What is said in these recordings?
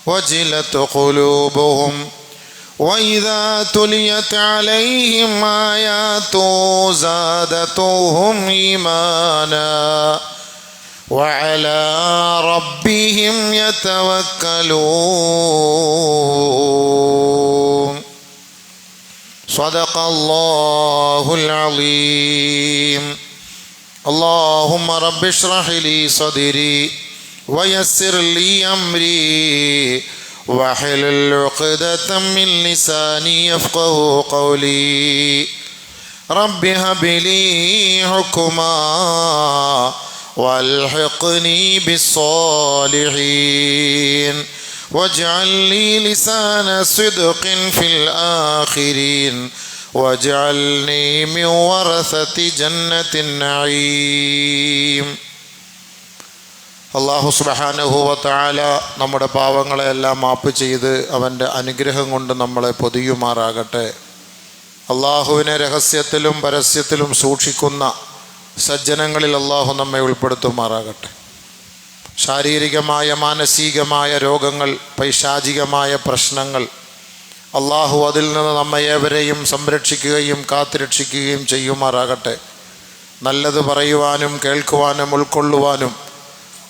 وجلت قلوبهم وإذا تليت عليهم آياته زادتهم إيمانا وعلى ربهم يتوكلون صدق الله العظيم. اللهم رب اشرح لي صدري ويسر لي أمري واحلل عقدة من لساني يفقهوا قولي. رب هب لي حكما والحقني بالصالحين واجعل لي لسان صدق في الآخرين واجعلني من ورثة جنة النعيم. അല്ലാഹു സുബ്ഹാനഹു വ തആല നമ്മുടെ പാവങ്ങളെല്ലാം മാപ്പ് ചെയ്ത് അവൻ്റെ അനുഗ്രഹം കൊണ്ട് നമ്മളെ പൊതിയുമാറാകട്ടെ. അള്ളാഹുവിനെ രഹസ്യത്തിലും പരസ്യത്തിലും സൂക്ഷിക്കുന്ന സജ്ജനങ്ങളിൽ അള്ളാഹു നമ്മെ ഉൾപ്പെടുത്തുമാറാകട്ടെ. ശാരീരികമായ മാനസികമായ രോഗങ്ങൾ, പൈശാചികമായ പ്രശ്നങ്ങൾ, അള്ളാഹു അതിൽ നിന്ന് നമ്മയേവരെയും സംരക്ഷിക്കുകയും കാത്തുരക്ഷിക്കുകയും ചെയ്യുമാറാകട്ടെ. നല്ലത് പറയുവാനും കേൾക്കുവാനും ഉൾക്കൊള്ളുവാനും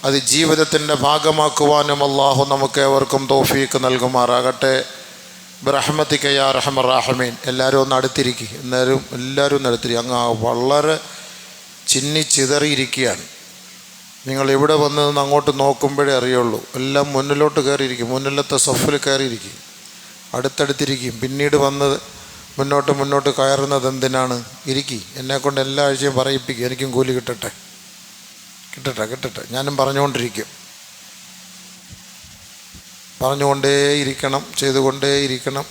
അത് ജീവിതത്തിൻ്റെ ഭാഗമാക്കുവാനും അള്ളാഹു നമുക്ക് ഏവർക്കും തൗഫീക്ക് നൽകുമാറാകട്ടെ. ബിറഹ്മതിക യാ അർഹമർ റഹീമീൻ. എല്ലാവരും ഒന്ന് അടുത്തിരിക്കുക. എല്ലാവരും ഒന്ന് അടുത്തിരിക്കുക. അങ്ങ് വളരെ ചിന്നിച്ചിതറിയിരിക്കുകയാണ്. നിങ്ങൾ ഇവിടെ വന്ന് നിന്ന് അങ്ങോട്ട് നോക്കുമ്പോഴേ അറിയുള്ളൂ. എല്ലാം മുന്നിലോട്ട് കയറിയിരിക്കും, മുന്നിലത്തെ സഫിൽ കയറിയിരിക്കും, അടുത്തടുത്തിരിക്കും. പിന്നീട് വന്ന് മുന്നോട്ട് കയറുന്നത് എന്തിനാണ്? ഇരിക്കും. എന്നെക്കൊണ്ട് എല്ലാ ആഴ്ചയും പറയിപ്പിക്കും, എനിക്കും കൂലി കിട്ടട്ടെ. ഞാനും പറഞ്ഞുകൊണ്ടേയിരിക്കണം, ചെയ്തുകൊണ്ടേയിരിക്കണം.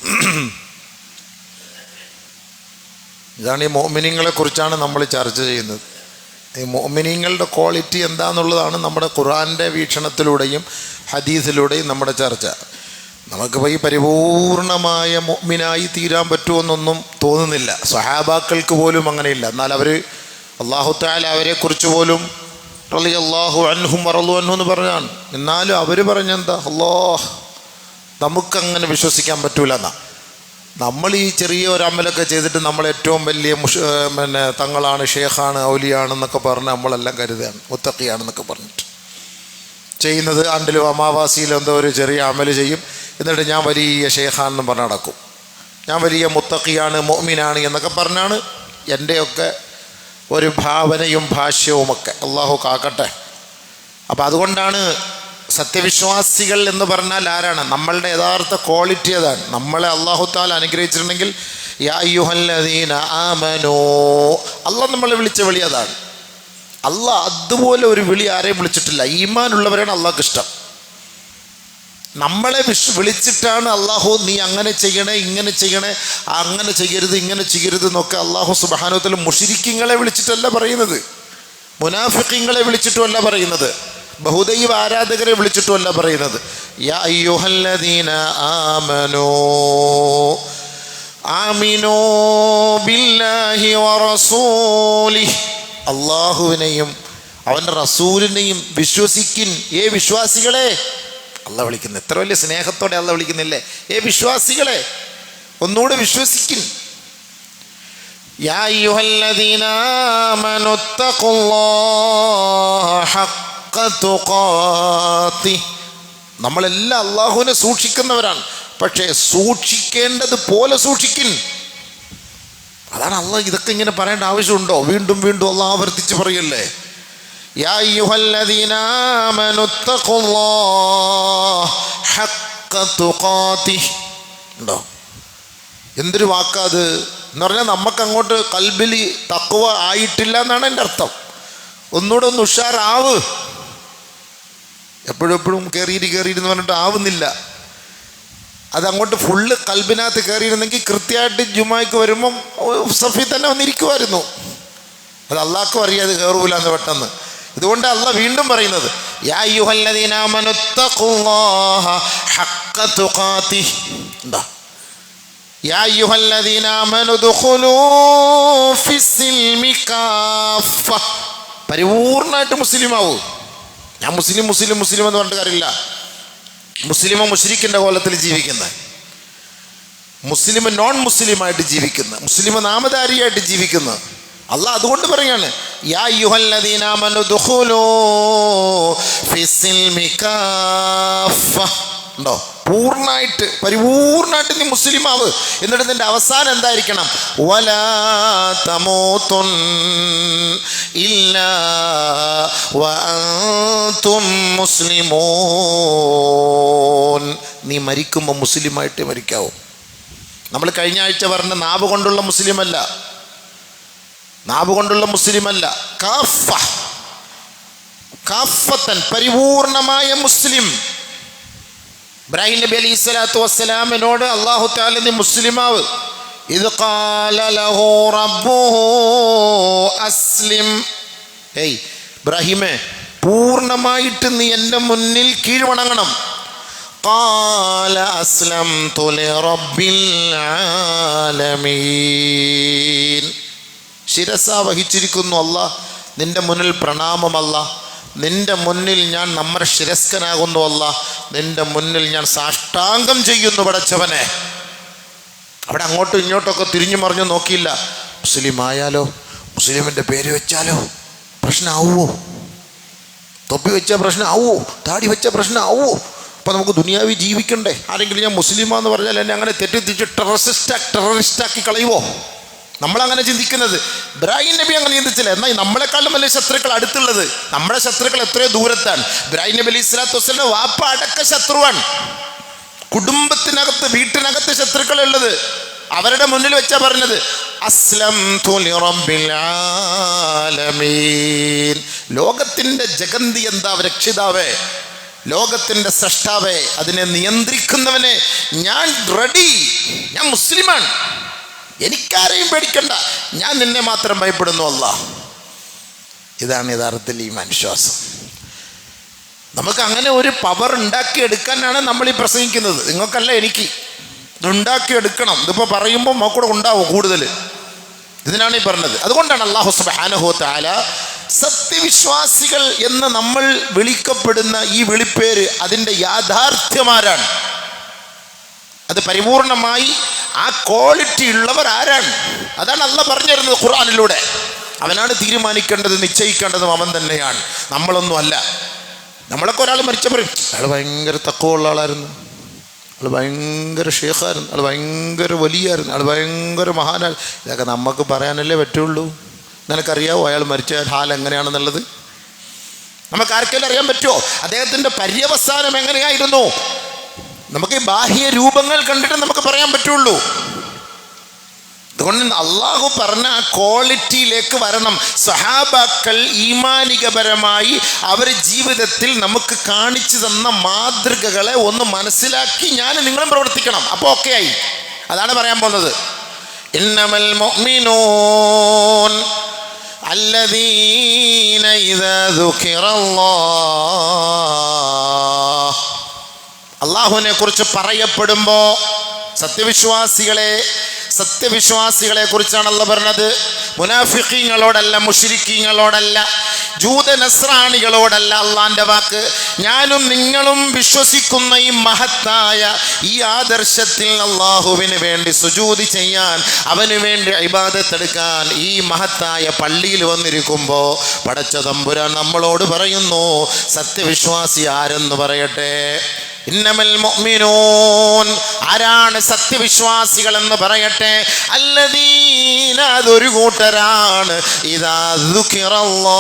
ഇതാണ് ഈ മുഅ്മിനീങ്ങളെ കുറിച്ചാണ് നമ്മൾ ചർച്ച ചെയ്യുന്നത്. ഈ മുഅ്മിനീങ്ങളുടെ ക്വാളിറ്റി എന്താണെന്നുള്ളതാണ് നമ്മുടെ ഖുർആൻ്റെ വീക്ഷണത്തിലൂടെയും ഹദീസിലൂടെയും നമ്മുടെ ചർച്ച. നമുക്കിപ്പോൾ ഈ പരിപൂർണമായ മുഅ്മിനായി തീരാൻ പറ്റുമെന്നൊന്നും തോന്നുന്നില്ല. സ്വഹാബാക്കൾക്ക് പോലും അങ്ങനെയില്ല. എന്നാൽ അവർ അല്ലാഹു തആല അവരെക്കുറിച്ച് പോലും റളിയല്ലാഹു അൻഹും വറളു അൻഹു എന്ന് പറഞ്ഞാണ്. എന്നാലും അവർ പറഞ്ഞെന്താ, അല്ലാഹ് നമുക്കങ്ങനെ വിശ്വസിക്കാൻ പറ്റൂല എന്നാ. നമ്മൾ ഈ ചെറിയ ഒരു അമലൊക്കെ ചെയ്തിട്ട് നമ്മൾ ഏറ്റവും വലിയ തങ്ങളാണ്, ഷേഖാണ്, ഔലിയാണെന്നൊക്കെ പറഞ്ഞ് നമ്മളെല്ലാം കരുതുകയാണ്, മുത്തഖിയാണെന്നൊക്കെ പറഞ്ഞിട്ട് ചെയ്യുന്നത്. ആണ്ടിലും അമാവാസിയിലും എന്തോ ഒരു ചെറിയ അമല് ചെയ്യും, എന്നിട്ട് ഞാൻ വലിയ ഷേഖാണെന്ന് പറഞ്ഞ് നടക്കും, ഞാൻ വലിയ മുത്തഖിയാണ്, മുഅ്മിനാണ് എന്നൊക്കെ പറഞ്ഞാണ് എൻ്റെയൊക്കെ ഒരു ഭാവനയും ഭാഷ്യവുമൊക്കെ. അള്ളാഹു കാക്കട്ടെ. അപ്പം അതുകൊണ്ടാണ് സത്യവിശ്വാസികൾ എന്ന് പറഞ്ഞാൽ ആരാണ്? നമ്മളുടെ യഥാർത്ഥ ക്വാളിറ്റി അതാണ്. നമ്മളെ അല്ലാഹു തആല അനുഗ്രഹിച്ചിട്ടുണ്ടെങ്കിൽ യാ അയ്യുഹല്ലദീന ആമനൂ, അള്ളാഹ് നമ്മളെ വിളിച്ച വിളി അതാണ്. അള്ളാഹ് അതുപോലെ ഒരു വിളി ആരെയും വിളിച്ചിട്ടില്ല. ഈമാനുള്ളവരാണ് അള്ളാഹ്ക്ക് ഇഷ്ടം. നമ്മളെ വിളിച്ചിട്ടാണ് അള്ളാഹു നീ അങ്ങനെ ചെയ്യണേ, ഇങ്ങനെ ചെയ്യണേ, അങ്ങനെ ചെയ്യരുത്, ഇങ്ങനെ ചെയ്യരുത് എന്നൊക്കെ അള്ളാഹു സുബ്ഹാനഹു വ തആല മുശ്രിക്കീങ്ങളെ വിളിച്ചിട്ടല്ല പറയുന്നത്, മുനാഫിഖീങ്ങളെ വിളിച്ചിട്ടുമല്ല പറയുന്നത്, ബഹുദൈവ ആരാധകരെ വിളിച്ചിട്ടുമല്ല പറയുന്നത്. യാ അയ്യുഹല്ലദീന ആമനൂ ആമിനൂ ബില്ലാഹി വറസൂലിഹി, അള്ളാഹുവിനെയും അവൻ്റെ റസൂലിനെയും വിശ്വസിക്കിൻ. ഏ വിശ്വാസികളെ, അള്ളാഹ് വിളിക്കുന്നു. എത്ര വലിയ സ്നേഹത്തോടെ അള്ളാഹ് വിളിക്കുന്നില്ലേ? ഏ വിശ്വാസികളെ, ഒന്നുകൂടെ വിശ്വസിക്കിൻ. യാ അയ്യുഹല്ലദീന ആമനൂ തഖുല്ലാഹ ഹഖ്ഖ തുഖാതി. നമ്മളെല്ലാം അള്ളാഹുവിനെ സൂക്ഷിക്കുന്നവരാണ്, പക്ഷേ സൂക്ഷിക്കേണ്ടത് പോലെ സൂക്ഷിക്കിൻ. അതാണ് അള്ളാഹ്. ഇതൊക്കെ ഇങ്ങനെ പറയേണ്ട ആവശ്യമുണ്ടോ? വീണ്ടും വീണ്ടും അള്ളാഹ് ആവർത്തിച്ച് പറയല്ലേ. യാ അയ്യുഹല്ലദീന ആമനൂ തഖുല്ലാഹ ഹഖ്ഖ തുഖാതി. ഉണ്ടോ? എന്തൊരു വാക്കാത് എന്ന് പറഞ്ഞാൽ നമുക്കങ്ങോട്ട് കൽബിൽ തഖ്വ ആയിട്ടില്ല എന്നാണ് എൻ്റെ അർത്ഥം. ഒന്നുകൂടെ ഒന്ന് ഉഷാറാവ്. എപ്പോഴും കയറിയിരുന്ന് പറഞ്ഞിട്ട് ആവുന്നില്ല. അതങ്ങോട്ട് ഫുള്ള് കൽബിനകത്ത് കയറിയിരുന്നെങ്കിൽ കൃത്യമായിട്ട് ജുമായ്ക്ക് വരുമ്പം സഫി തന്നെ വന്നിരിക്കുമായിരുന്നു. അത് അള്ളാഹ്ക്കും അറിയാം അത് കയറൂല എന്ന് പെട്ടെന്ന്. ഇതുകൊണ്ട് അള്ളാഹ് വീണ്ടും പറയുന്നത് യാ അയ്യുഹല്ലദീന ആമനൂ തഖുല്ലാഹ ഹഖ്ഖ തുഖാതി. എന്താ? യാ അയ്യുഹല്ലദീന ആമനൂ ദുഖുലൂ ഫിസ്സിൽമി കാഫ. പരിപൂർണമായിട്ട് മുസ്ലിമാവൂ. ഞാൻ മുസ്ലിം മുസ്ലിം മുസ്ലിം എന്ന് പറഞ്ഞിട്ട് കാര്യമില്ല. മുസ്ലിമോ മുശ്രിക്കിൻ്റെ കോലത്തിൽ ജീവിക്കുന്ന, മുസ്ലിം നോൺ മുസ്ലിമായിട്ട് ജീവിക്കുന്ന, മുസ്ലിം നാമധാരിയായിട്ട് ജീവിക്കുന്ന അള്ളാഹ് അതുകൊണ്ട് പറയാണ്, യാ അയ്യുഹല്ലദീന ആമനൂ ദുഖൂലൂ ഫിസ്സിൽമി കാഫ. ഉണ്ടോ? പൂർണ്ണമായിട്ട് പരിപൂർണമായിട്ട് നീ മുസ്ലിം ആവ്. എന്നിട്ട് നിന്റെ അവസാനം എന്തായിരിക്കണം? വലാ തമൂതുൻ ഇല്ലാ വഅൻതും മുസ്ലിമൂൻ. നീ മരിക്കുമ്പോൾ മുസ്ലിമായിട്ട് മരിക്കാവൂ. നമ്മൾ കഴിഞ്ഞ ആഴ്ച പറഞ്ഞ നാവ് കൊണ്ടുള്ള മുസ്ലിമല്ല, നാവ് കൊണ്ടുള്ള മുസ്ലിമല്ല, കാഫ, കാഫത്തൻ പരിപൂർണമായ മുസ്ലിം. ഇബ്രാഹിം നബി അലൈഹി സ്വലാത്തു വസ്സലാമിനോട് അല്ലാഹു തആല നീ മുസ്ലിമാവ്. ഇദ് ഖാല ലഹു റബ്ബുഹു അസ്ലിം. ഹേയ് ഇബ്രാഹിമേ, പൂർണ്ണമായിട്ട് നീ എൻ്റെ മുന്നിൽ കീഴ്വണങ്ങണം. ഖാല അസ്ലംതു ലിറബ്ബിൽ ആലമീൻ. ശിരസ വഹിച്ചിരിക്കുന്നു അല്ലാഹ്, നിന്റെ മുന്നിൽ പ്രണാമമല്ല, നിന്റെ മുന്നിൽ ഞാൻ നമ്മുടെ ശിരസ്കനാകുന്നു അല്ലാഹ്, നിന്റെ മുന്നിൽ ഞാൻ സാഷ്ടാംഗം ചെയ്യുന്നു പടച്ചവനെ. അവിടെ അങ്ങോട്ടും ഇങ്ങോട്ടൊക്കെ തിരിഞ്ഞു മറിഞ്ഞു നോക്കിയില്ല. മുസ്ലിം ആയാലോ, മുസ്ലിമിൻ്റെ പേര് വെച്ചാലോ പ്രശ്നമാവുമോ? തൊപ്പി വെച്ചാൽ പ്രശ്നമാവുമോ? താടി വെച്ചാൽ പ്രശ്നമാവുമോ? അപ്പോൾ നമുക്ക് ദുനിയാവി ജീവിക്കണ്ടേ? ആരെങ്കിലും ഞാൻ മുസ്ലിമാന്ന് പറഞ്ഞാൽ എന്നെ അങ്ങനെ തെറ്റിദ്ധരിച്ച് ടെററിസ്റ്റാക്കി കളയുമോ? നമ്മളങ്ങനെ ചിന്തിക്കുന്നത്. ഇബ്രാഹിം നബി അങ്ങനെ ചിന്തിച്ചില്ല. എന്നാൽ നമ്മളെക്കാളും വലിയ ശത്രുക്കൾ അടുത്തുള്ളത്, നമ്മുടെ ശത്രുക്കൾ എത്രയോ ദൂരത്താണ്. ഇബ്രാഹിം നബി അലൈഹി സ്വലാത്തു വസ്സലാമിന്റെ വാപ്പ അടക്ക ശത്രുവാണ്. കുടുംബത്തിനകത്ത് വീട്ടിനകത്ത് ശത്രുക്കളുള്ളത്. അവരുടെ മുന്നിൽ വെച്ചാ പറഞ്ഞത് അസ്ലംതു ലിറബ്ബിൽ ആലമീൻ. ലോകത്തിന്റെ ജഗന്തി എന്താ രക്ഷിതാവേ, ലോകത്തിന്റെ സ്രഷ്ടാവേ, അതിനെ നിയന്ത്രിക്കുന്നവനെ, ഞാൻ റെഡി, ഞാൻ മുസ്ലിമാണ്, എനിക്കാരെയും പേടിക്കണ്ട, ഞാൻ നിന്നെ മാത്രം ഭയപ്പെടുന്നു അല്ലാഹ്. ഇതാണ് യഥാർത്ഥത്തിൽ ഈമാൻ, വിശ്വാസം. നമുക്ക് അങ്ങനെ ഒരു പവർ ഉണ്ടാക്കിയെടുക്കാനാണ് നമ്മൾ ഈ പ്രസംഗിക്കുന്നത്. നിങ്ങൾക്കല്ല, എനിക്ക് ഇതുണ്ടാക്കിയെടുക്കണം. ഇതിപ്പോൾ പറയുമ്പോൾ നമുക്കൂടെ ഉണ്ടാവും കൂടുതൽ. ഇതിനാണ് ഈ പറഞ്ഞത്. അതുകൊണ്ടാണ് അല്ലാഹു സുബ്ഹാനഹു വ തആല സത്യവിശ്വാസികൾ എന്ന് നമ്മൾ വിളിക്കപ്പെടുന്ന ഈ വിളിപ്പേര്, അതിൻ്റെ യാഥാർത്ഥ്യമാരാണ്, അത് പരിപൂർണമായി ആ ക്വാളിറ്റി ഉള്ളവർ ആരാണ്, അതാണ് അല്ലാഹ് പറഞ്ഞു തരുന്നത് ഖുർആനിലൂടെ. അവനാണ് തീരുമാനിക്കേണ്ടത്, നിശ്ചയിക്കേണ്ടതും അവൻ തന്നെയാണ്, നമ്മളൊന്നും അല്ല. നമ്മളൊക്കെ ഒരാൾ മരിച്ചപ്പോൾ അയാൾ ഭയങ്കര തഖ്വയുള്ള ആളായിരുന്നു, അയാൾ ഭയങ്കര ഷേഖായിരുന്നു, അയാൾ ഭയങ്കര വലിയായിരുന്നു, അയാൾ ഭയങ്കര മഹാനാണ്, ഇതൊക്കെ നമുക്ക് പറയാനല്ലേ പറ്റുള്ളൂ. നിനക്കറിയാവോ അയാൾ മരിച്ച ഹാൽ എങ്ങനെയാണെന്നുള്ളത്? നമുക്ക് ആർക്കെങ്കിലും അറിയാൻ പറ്റുമോ അദ്ദേഹത്തിൻ്റെ പര്യവസാനം എങ്ങനെയായിരുന്നു? നമുക്ക് ഈ ബാഹ്യ രൂപങ്ങൾ കണ്ടിട്ട് നമുക്ക് പറയാൻ പറ്റുള്ളൂ. അതുകൊണ്ട് അള്ളാഹു പറഞ്ഞ ആ ക്വാളിറ്റിയിലേക്ക് വരണം. സഹാബാക്കൾ ഈമാനികപരമായി അവർ ജീവിതത്തിൽ നമുക്ക് കാണിച്ചു തന്ന മാതൃകകളെ ഒന്ന് മനസ്സിലാക്കി ഞാൻ നിങ്ങളും പ്രവർത്തിക്കണം. അപ്പോൾ ഓക്കെ ആയി. അതാണ് പറയാൻ പോകുന്നത്. ഇന്നമൽ മുഅ്മിനൂൻ അല്ലദീന ഇദാ ദുകിറല്ലാഹ്. അള്ളാഹുവിനെ കുറിച്ച് പറയപ്പെടുമ്പോൾ സത്യവിശ്വാസികളെ കുറിച്ചാണ് അല്ലാഹ് പറഞ്ഞത്. മുനാഫിഖീങ്ങളോടല്ല, മുശ്രിക്കീങ്ങളോടല്ല, ജൂത നസ്രാണികളോടല്ല അള്ളാന്റെ വാക്ക്. ഞാനും നിങ്ങളും വിശ്വസിക്കുന്ന ഈ മഹത്തായ ഈ ആദർശത്തിൽ അള്ളാഹുവിന് വേണ്ടി സുജൂദ് ചെയ്യാൻ, അവന് വേണ്ടി ഇബാദത്ത് എടുക്കാൻ ഈ മഹത്തായ പള്ളിയിൽ വന്നിരിക്കുമ്പോൾ പടച്ച തമ്പുരാൻ നമ്മളോട് പറയുന്നു, സത്യവിശ്വാസി ആരെന്ന് പറയട്ടെ. ഇന്നമൽ മുഅ്മിനൂൻ, ആരാണ് സത്യവിശ്വാസികൾ എന്ന് പറയട്ടെ. അല്ലദീന, അതൊരു കൂട്ടരാണ്. ഇദാ ദുകിറല്ലാഹ്,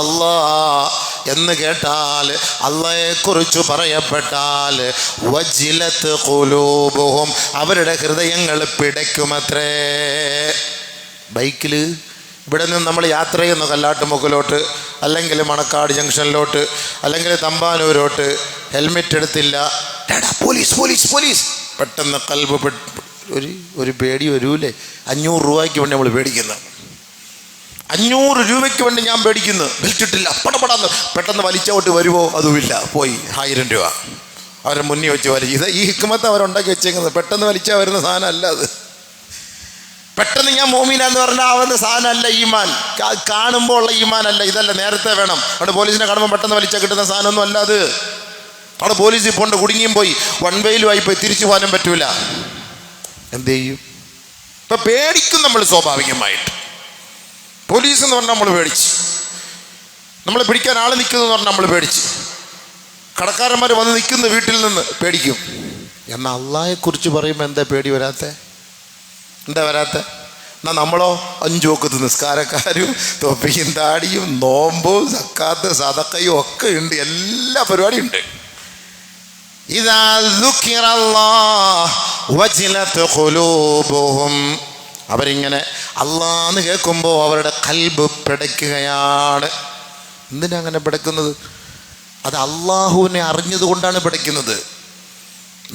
അല്ലാഹ് എന്ന് കേട്ടാൽ, അള്ളാഹയെ കുറിച്ച് പറയപ്പെട്ടാൽ, വജിലത്ത് ഖുലൂബുഹും, അവരുടെ ഹൃദയങ്ങൾ പിടയ്ക്കുമത്രേ. ബൈക്കിൽ ഇവിടെ നിന്ന് നമ്മൾ യാത്ര ചെയ്യുന്നു കല്ലാട്ടുമുക്കിലോട്ട്, അല്ലെങ്കിൽ മണക്കാട് ജംഗ്ഷനിലോട്ട്, അല്ലെങ്കിൽ തമ്പാനൂരോട്ട്, ഹെൽമെറ്റ് എടുത്തില്ല, പോലീസ് പോലീസ് പോലീസ്, പെട്ടെന്ന് കൽബ് ഒരു പേടി വരൂലേ? 500 രൂപയ്ക്ക് വേണ്ടി നമ്മൾ പേടിക്കുന്നത്, 500 രൂപയ്ക്ക് വേണ്ടി ഞാൻ പേടിക്കുന്നു. ബെൽറ്റ് ഇട്ടില്ല, പടപടാന്ന് പെട്ടെന്ന് വലിച്ചോട്ട് വരുമോ? അതുമില്ല, പോയി 1000 രൂപ അവരെ മുന്നിൽ വെച്ച് വലിച്ചു. ഇത് ഈ ഹിക്മത്ത് അവരുണ്ടാക്കി വെച്ചേക്കുന്നത്. പെട്ടെന്ന് വലിച്ചാൽ വരുന്ന സാധനം അല്ല അത്. പെട്ടെന്ന് ഞാൻ മോമീനാന്ന് പറഞ്ഞാൽ അവൻ്റെ സാധനമല്ല ഈമാൻ, കാണുമ്പോൾ ഉള്ള ഈമാനല്ല, ഇതല്ല, നേരത്തെ വേണം. അവിടെ പോലീസിനെ കാണുമ്പോൾ പെട്ടെന്ന് വലിച്ച കിട്ടുന്ന സാധനമൊന്നും അല്ല അത്. അവിടെ പോലീസ് പോണ്ട് കുടുങ്ങിയും പോയി, വൺ വേയിലുമായി പോയി, തിരിച്ചു പോകാനും പറ്റൂല. എന്ത് ചെയ്യും? ഇപ്പം പേടിക്കും നമ്മൾ സ്വാഭാവികമായിട്ട്. പോലീസ് എന്ന് പറഞ്ഞാൽ നമ്മൾ പേടിച്ച്, നമ്മളെ പിടിക്കാൻ ആൾ നിൽക്കുന്നതെന്ന് പറഞ്ഞാൽ നമ്മൾ പേടിച്ച്, കടക്കാരന്മാർ വന്ന് നിൽക്കുന്ന വീട്ടിൽ നിന്ന് പേടിക്കും. എന്നാൽ അള്ളാഹയെക്കുറിച്ച് പറയുമ്പോൾ എന്താ പേടി വരാത്തെ? എന്താ വരാത്തെ? എന്നാൽ നമ്മളോ 5 വക്ത് നിസ്കാരക്കാരും തൊപ്പിയും താടിയും നോമ്പും സക്കാത്ത് സദക്കയും ഒക്കെ ഉണ്ട്, എല്ലാ പരിപാടിയും ഉണ്ട്. ഇദാ ദുക്കിറല്ലാഹ് വജിലത് ഖുലൂബുഹും, അവരിങ്ങനെ അള്ളാന്ന് കേൾക്കുമ്പോൾ അവരുടെ ഖൽബ് പിടയ്ക്കുകയാണ്. എന്തിനാ അങ്ങനെ പിടയ്ക്കുന്നത്? അത് അള്ളാഹുവിനെ അറിഞ്ഞത് കൊണ്ടാണ് പിടയ്ക്കുന്നത്.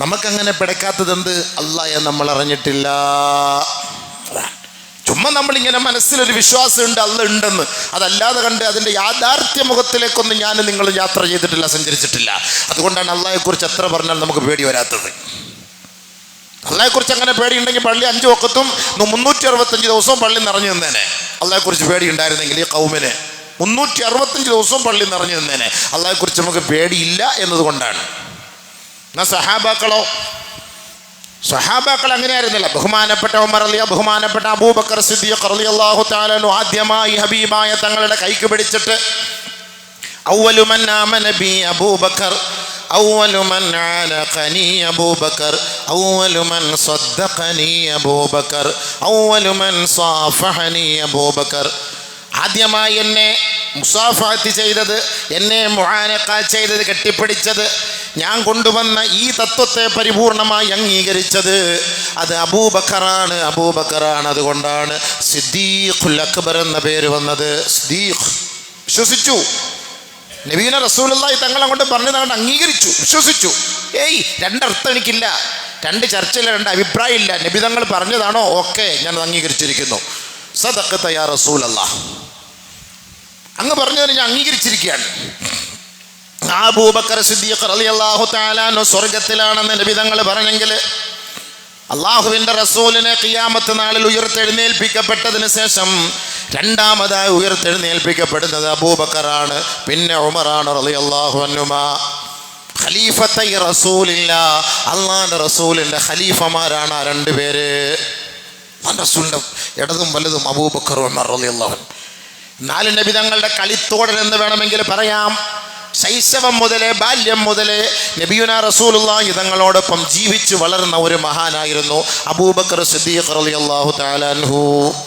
നമുക്കങ്ങനെ പിടയ്ക്കാത്തത് എന്ത്? അള്ളാഹയെ നമ്മൾ അറിഞ്ഞിട്ടില്ല. ചുമ്മാ നമ്മളിങ്ങനെ മനസ്സിലൊരു വിശ്വാസമുണ്ട് അല്ല ഉണ്ടെന്ന്, അതല്ലാതെ കണ്ട് അതിൻ്റെ യാഥാർത്ഥ്യ മുഖത്തിലേക്കൊന്നും ഞാൻ നിങ്ങൾ യാത്ര ചെയ്തിട്ടില്ല, സഞ്ചരിച്ചിട്ടില്ല. അതുകൊണ്ടാണ് അള്ളാഹയെക്കുറിച്ച് എത്ര പറഞ്ഞാൽ നമുക്ക് പേടി വരാത്തത്. അള്ളാഹയെക്കുറിച്ച് അങ്ങനെ പേടിയുണ്ടെങ്കിൽ പള്ളി 5 വക്തും 365 ദിവസവും പള്ളി നിറഞ്ഞു നിന്നേനെ. അള്ളാഹയെക്കുറിച്ച് പേടി ഉണ്ടായിരുന്നെങ്കിൽ ഈ കൗമിനെ 365 ദിവസവും പള്ളി നിറഞ്ഞു നിന്നേനെ. അള്ളാഹയെക്കുറിച്ച് നമുക്ക് പേടിയില്ല എന്നതുകൊണ്ടാണ്. എന്നാൽ സഹാബാക്കൾ അങ്ങനെയായിരുന്നില്ല. ബഹുമാനപ്പെട്ട ഉമർ റളിയല്ലാഹു, ബഹുമാനപ്പെട്ട അബൂബക്കർ സിദ്ദീഖ് റളിയല്ലാഹു തആല അൻഹു ആദ്യമായി ഹബീബായ തങ്ങളുടെ കൈക്ക് പിടിച്ചിട്ട് അവ്വലു മൻ ആമന ബി അബൂബക്കർ, അവ്വലു മൻ ആനഖനി അബൂബക്കർ, അവ്വലു മൻ സദ്ദഖനി അബൂബക്കർ, അവ്വലു മൻ സാഫഹനി അബൂബക്കർ. ആദ്യമായി എന്നെ മുസാഫഹത്ത് ചെയ്തത്, എന്നെ മുആനഖ ചെയ്തത്, കെട്ടിപ്പിടിച്ചത്, ഞാൻ കൊണ്ടുവന്ന ഈ തത്വത്തെ പരിപൂർണമായി അംഗീകരിച്ചത് അത് അബൂബക്കറാണ്, അബൂബക്കറാണ്. അതുകൊണ്ടാണ് സിദ്ദീഖുൽ അക്ബർ എന്ന പേര് വന്നത്. സിദ്ദീഖ് വിശ്വസിച്ചു, നബീന റസൂലുള്ളാഹി തങ്ങളങ്ങോട്ട് പറഞ്ഞതുകൊണ്ട് അംഗീകരിച്ചു, വിശ്വസിച്ചു. രണ്ടർത്ഥം എനിക്കില്ല, 2 ചർച്ചയില്ല, 2 അഭിപ്രായം ഇല്ല. നബി തങ്ങൾ പറഞ്ഞതാണോ? ഓക്കെ, ഞാൻ അംഗീകരിച്ചിരിക്കുന്നു. സദഖത യാ റസൂലല്ലാഹ്, അങ്ങ് പറഞ്ഞതിന് ഞാൻ അംഗീകരിച്ചിരിക്കുകയാണ്. അബൂബക്കർ സിദ്ദീഖ് റളിയല്ലാഹു തആല അൻഹു സ്വർഗ്ഗത്തിലാണെന്ന് നബി തങ്ങൾ പറഞ്ഞെങ്കിൽ അള്ളാഹുവിൻ്റെ റസൂലിനെ ഖിയാമത്ത് നാളിൽ ഉയർത്തെഴുന്നേൽപ്പിക്കപ്പെട്ടതിന് ശേഷം രണ്ടാമതായി ഉയർത്തെഴുന്നേൽപ്പിക്കപ്പെടുന്നത് അബൂബക്കറാണ്, പിന്നെ ഉമറാണ് റളിയല്ലാഹു അൻഹുമാ. ഖലീഫത്തൈ റസൂലില്ലാ, അള്ളാഹുവിൻ്റെ റസൂലിൻ്റെ ഖലീഫമാരാണ് ആ 2 പേര്. റസൂലിൻ്റെ ഇടതും വലതും അബൂബക്കർ ഉമർ റളിയല്ലാഹു അൻഹു. 4 നബി തങ്ങളുടെ കളിത്തോടൻ എന്ന് വേണമെങ്കിൽ പറയാം. ശൈശവം മുതലേ, ബാല്യം മുതലേ നബിയുനാ റസൂലുള്ളാഹി തങ്ങളോടൊപ്പം ജീവിച്ചു വളർന്ന ഒരു മഹാനായിരുന്നു അബൂബക്കർ സിദ്ദീഖ് റളിയല്ലാഹു തആല അൻഹു.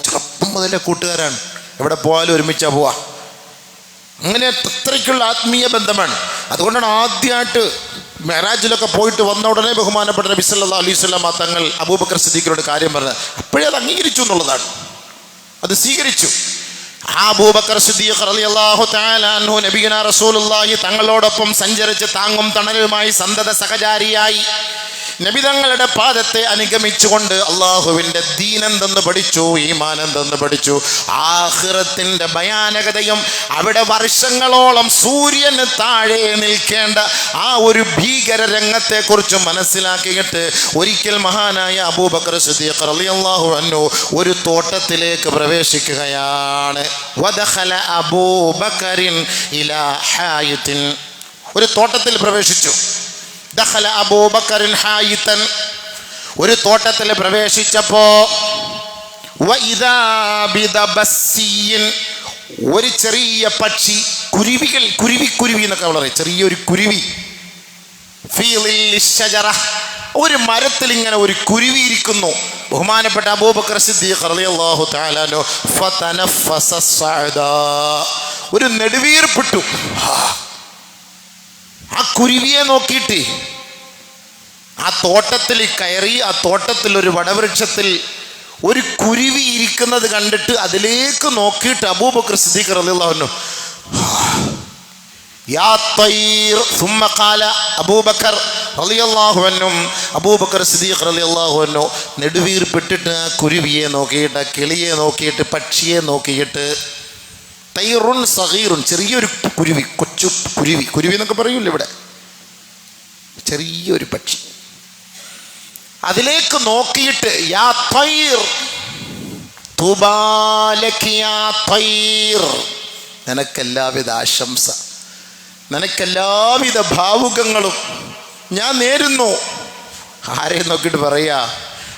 ചെറുപ്പം മുതലേ കൂട്ടുകാരാണ്, എവിടെ പോയാലും ഒരുമിച്ചാ പോവാ. അങ്ങനെ അത്രയ്ക്കുള്ള ആത്മീയ ബന്ധമാണ്. അതുകൊണ്ടാണ് ആദ്യമായിട്ട് മെഹറാജിലൊക്കെ പോയിട്ട് വന്ന ഉടനെ ബഹുമാനപ്പെട്ട നബി സല്ലല്ലാഹു അലൈഹി വസല്ലം തങ്ങൾ അബൂബക്കർ സിദ്ദീഖിനോട് കാര്യം പറഞ്ഞത്. അപ്പോഴേ അത് അംഗീകരിച്ചു എന്നുള്ളതാണ്, അത് സ്വീകരിച്ചു. അബൂബക്കർ സിദ്ദീഖ് റളിയല്ലാഹു തആല അൻഹു നബിയുനാ റസൂലുള്ളാഹി തങ്ങളോടൊപ്പം സഞ്ചരിച്ച് താങ്ങും തണലുമായി സന്തത സഹചാരിയായി നബി തങ്ങളുടെ പാദത്തെ അനുഗമിച്ചുകൊണ്ട് അള്ളാഹുവിൻ്റെ ദീൻ എന്തെന്ന് പഠിച്ചു, ഈമാൻ എന്തെന്ന് പഠിച്ചു. ആഖിറത്തിൻ്റെ ഭയാനകതയും അവിടെ വർഷങ്ങളോളം സൂര്യന് താഴെ നിൽക്കേണ്ട ആ ഒരു ഭീകര രംഗത്തെക്കുറിച്ച് മനസ്സിലാക്കിയിട്ട് ഒരിക്കൽ മഹാനായ അബൂബക്കർ സിദ്ദീഖ് റളിയല്ലാഹു അൻഹു ഒരു തോട്ടത്തിലേക്ക് പ്രവേശിക്കുകയാണ്. വദഖല അബൂബക്കറിൻ ഇലാ ഹായിത്തിൻ, ഒരു തോട്ടത്തിൽ പ്രവേശിച്ചു. ദഖല അബൂബക്കറിൻ ഹായിത്തൻ, ഒരു തോട്ടത്തിൽ പ്രവേശിച്ചപ്പോ വഇദാ ബിദബസ്സിൻ, ഒരു ചെറിയ പക്ഷി, കുരുവികൾ, കുരുവി എന്നൊക്കെ പറയും, ചെറിയൊരു കുരുവി. ഫീ ഷജറ, ഒരു മരത്തിൽ ഇങ്ങനെ ഒരു കുരുവി ഇരിക്കുന്നു. ബഹുമാനപ്പെട്ട അബൂബക്കർ സിദ്ദീഖ് റളിയല്ലാഹു തആല അൻഹു ഫതനഫസ സഅദാ, ഒരു നെടുവീർപ്പിട്ടു. ആ കുരുവിയെ നോക്കിയിട്ട് ആ തോട്ടത്തിൽ കയറി, ആ തോട്ടത്തിൽ ഒരു വടവൃക്ഷത്തിൽ ഒരു കുരുവി ഇരിക്കുന്നത് കണ്ടിട്ട് അതിലേക്ക് നോക്കിയിട്ട് അബൂബക്കർ സിദ്ദീഖ് റളിയല്ലാഹു അൻഹു യാ തൈർ സുമ്മ ഖാല അബൂബക്കർ റളിയല്ലാഹു അൻഹു, അബൂബക്കർ സിദ്ദീഖ് റളിയല്ലാഹു അൻഹു നെടുവീർപ്പിട്ടിട്ട് ആ കുരുവിയെ നോക്കിയിട്ട്, ആ കിളിയെ നോക്കിയിട്ട്, പക്ഷിയെ നോക്കിയിട്ട്, തൈറുൻ സഗീറുൻ, ചെറിയൊരു കുരുവി, കൊച്ചു കുരുവി, കുരുവി എന്നൊക്കെ പറയൂല്ലോ ഇവിടെ, ചെറിയൊരു പക്ഷി, അതിലേക്ക് നോക്കിയിട്ട് യാ തൈർ തുബാലക യാ തൈർ, നിനക്കെല്ലാവിധ ആശംസ, നിനക്കെല്ലാവിധ ഭാവുകങ്ങളും ഞാൻ നേരുന്നു. ആരെ നോക്കിയിട്ട് പറയാ?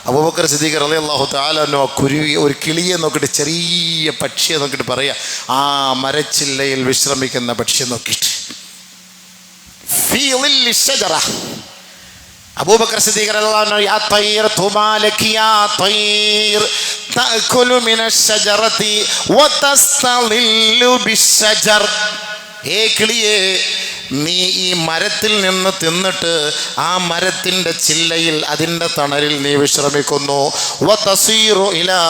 അബൂബക്കർ സിദ്ദീഖ് റളിയല്ലാഹു തആല അൻഹു കുരുവി, ഒരു കിളിയെ നോക്കിയിട്ട്, ചെറിയ പക്ഷിയെ നോക്കിയിട്ട് പറയാ, ആ മരച്ചില്ലയിൽ വിശ്രമിക്കുന്ന പക്ഷിയെ നോക്കിയിട്ട്. ഫീ ളില്ലി ഷജറ. അബൂബക്കർ സിദ്ദീഖ് റളിയല്ലാഹു അൻഹു യാ തൈർ തുബാലക യാ തൈർ തഅകുലു മിനശ്ശജറതി വതസ്തളില്ലു ബിശ്ശജർ. ഏ കിളിയെ, നീ ഈ മരത്തിൽ നിന്ന് തിന്നിട്ട് ആ മരത്തിൻ്റെ ചില്ലയിൽ, അതിൻ്റെ തണലിൽ നീ വിശ്രമിക്കുന്നു. വതസീറു ഇലാ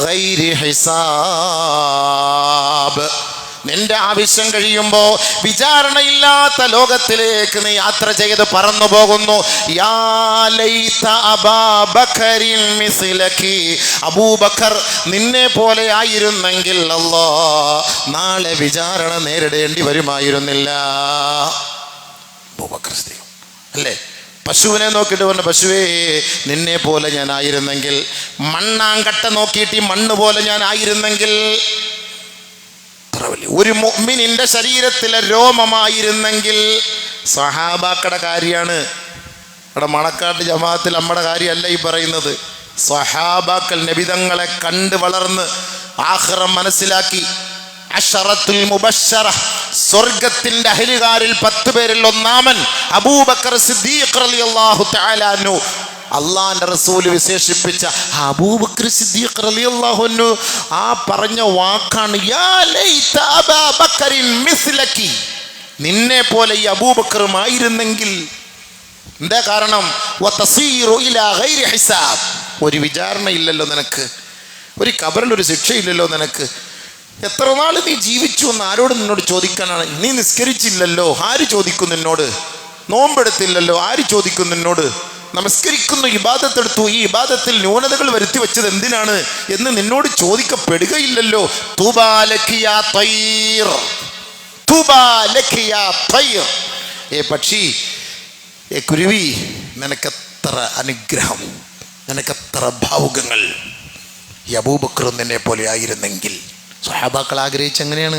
ഗൈരി ഹിസാബ്. നിന്റെ ആവശ്യം കഴിയുമ്പോൾ വിചാരണയില്ലാത്ത ലോകത്തിലേക്ക് നീ യാത്ര ചെയ്ത് പറന്നു പോകുന്നു. യാ ലൈത അബാ ബക്കറിൻ മിസ്ലകി. അബൂബക്കർ നിന്നെ പോലെ ആയിരുന്നെങ്കിൽ അല്ലാഹ് നാളെ വിചാരണ നേരിടേണ്ടി വരുമായിരുന്നില്ല. അബൂബക്കർ അല്ലേ? പശുവിനെ നോക്കിയിട്ട് പറഞ്ഞ, പശുവേ നിന്നെ പോലെ ഞാൻ ആയിരുന്നെങ്കിൽ, മണ്ണാങ്കട്ട നോക്കിയിട്ട് ഈ മണ്ണ് പോലെ ഞാൻ ആയിരുന്നെങ്കിൽ, ഒരു മുഅ്മിനിന്റെ ശരീരത്തിലെ രോമമായിരുന്നെങ്കിൽ. സ്വഹാബാക്കളുടെ കാര്യമാണ്, ഇവിടെ മണക്കാട്ട് ജമാഅത്തിൽ നമ്മുടെ കാര്യമല്ല ഈ പറയുന്നത്. സ്വഹാബാക്കൾ നബിതങ്ങളെ കണ്ട് വളർന്ന് ആഖിറം മനസ്സിലാക്കി. അശറത്തുൽ മുബശ്ശറ, സ്വർഗത്തിന്റെ അഹ്ലുകാരിൽ 10 പേരിൽ ഒന്നാമൻ അബൂബക്കർ സിദ്ദീഖ് റളിയല്ലാഹു തആല അൻഹു. അള്ളാന്റെ റസൂല് വിശേഷിപ്പിച്ച അബൂബക്കർ സിദ്ദീഖ് റളിയല്ലാഹു അൻഹു ആ പറഞ്ഞ വാക്കാണ്, യാ ലൈത അബാ ബക്കറിൻ മിസ്ലകി. നിന്നെ പോലെ ഈ അബൂബക്കറുമായിരുന്നെങ്കിൽ. എന്താ കാരണം? വതസീറു ഇലാ ഗൈരി ഹിസാബ്. ഒരു വിചാരണ ഇല്ലല്ലോ നിനക്ക്, ഒരു ഖബറിൽ ഒരു ശിക്ഷയില്ലല്ലോ നിനക്ക്. എത്ര നാൾ നീ ജീവിച്ചു എന്ന് ആരോട് നിന്നോട് ചോദിക്കാനാണ്? നീ നിസ്കരിച്ചില്ലല്ലോ, ആര് ചോദിക്കും നിന്നോട്? നോമ്പെടുത്തില്ലല്ലോ, ആര് ചോദിക്കും നിന്നോട്? നമസ്കരിക്കുന്നു, ഇബാദത്തെടുത്തു, ഈ ഇബാദത്തിൽ ന്യൂനതകൾ വരുത്തി വെച്ചത് എന്തിനാണ് എന്ന് നിന്നോട് ചോദിക്കപ്പെടുകയില്ലല്ലോ. തൂബാ ലക യാ തൈർ, തൂബാ ലക യാ തൈർ. ഏ പക്ഷി, ഏ കുരുവി, നിനക്കെത്ര അനുഗ്രഹം, നിനക്കെത്ര ഭാവുകങ്ങൾ. ഈ അബൂബക്കർ നിന്നെ പോലെ ആയിരുന്നെങ്കിൽ. സ്വഹാബാക്കൾ ആഗ്രഹിച്ച് എങ്ങനെയാണ്?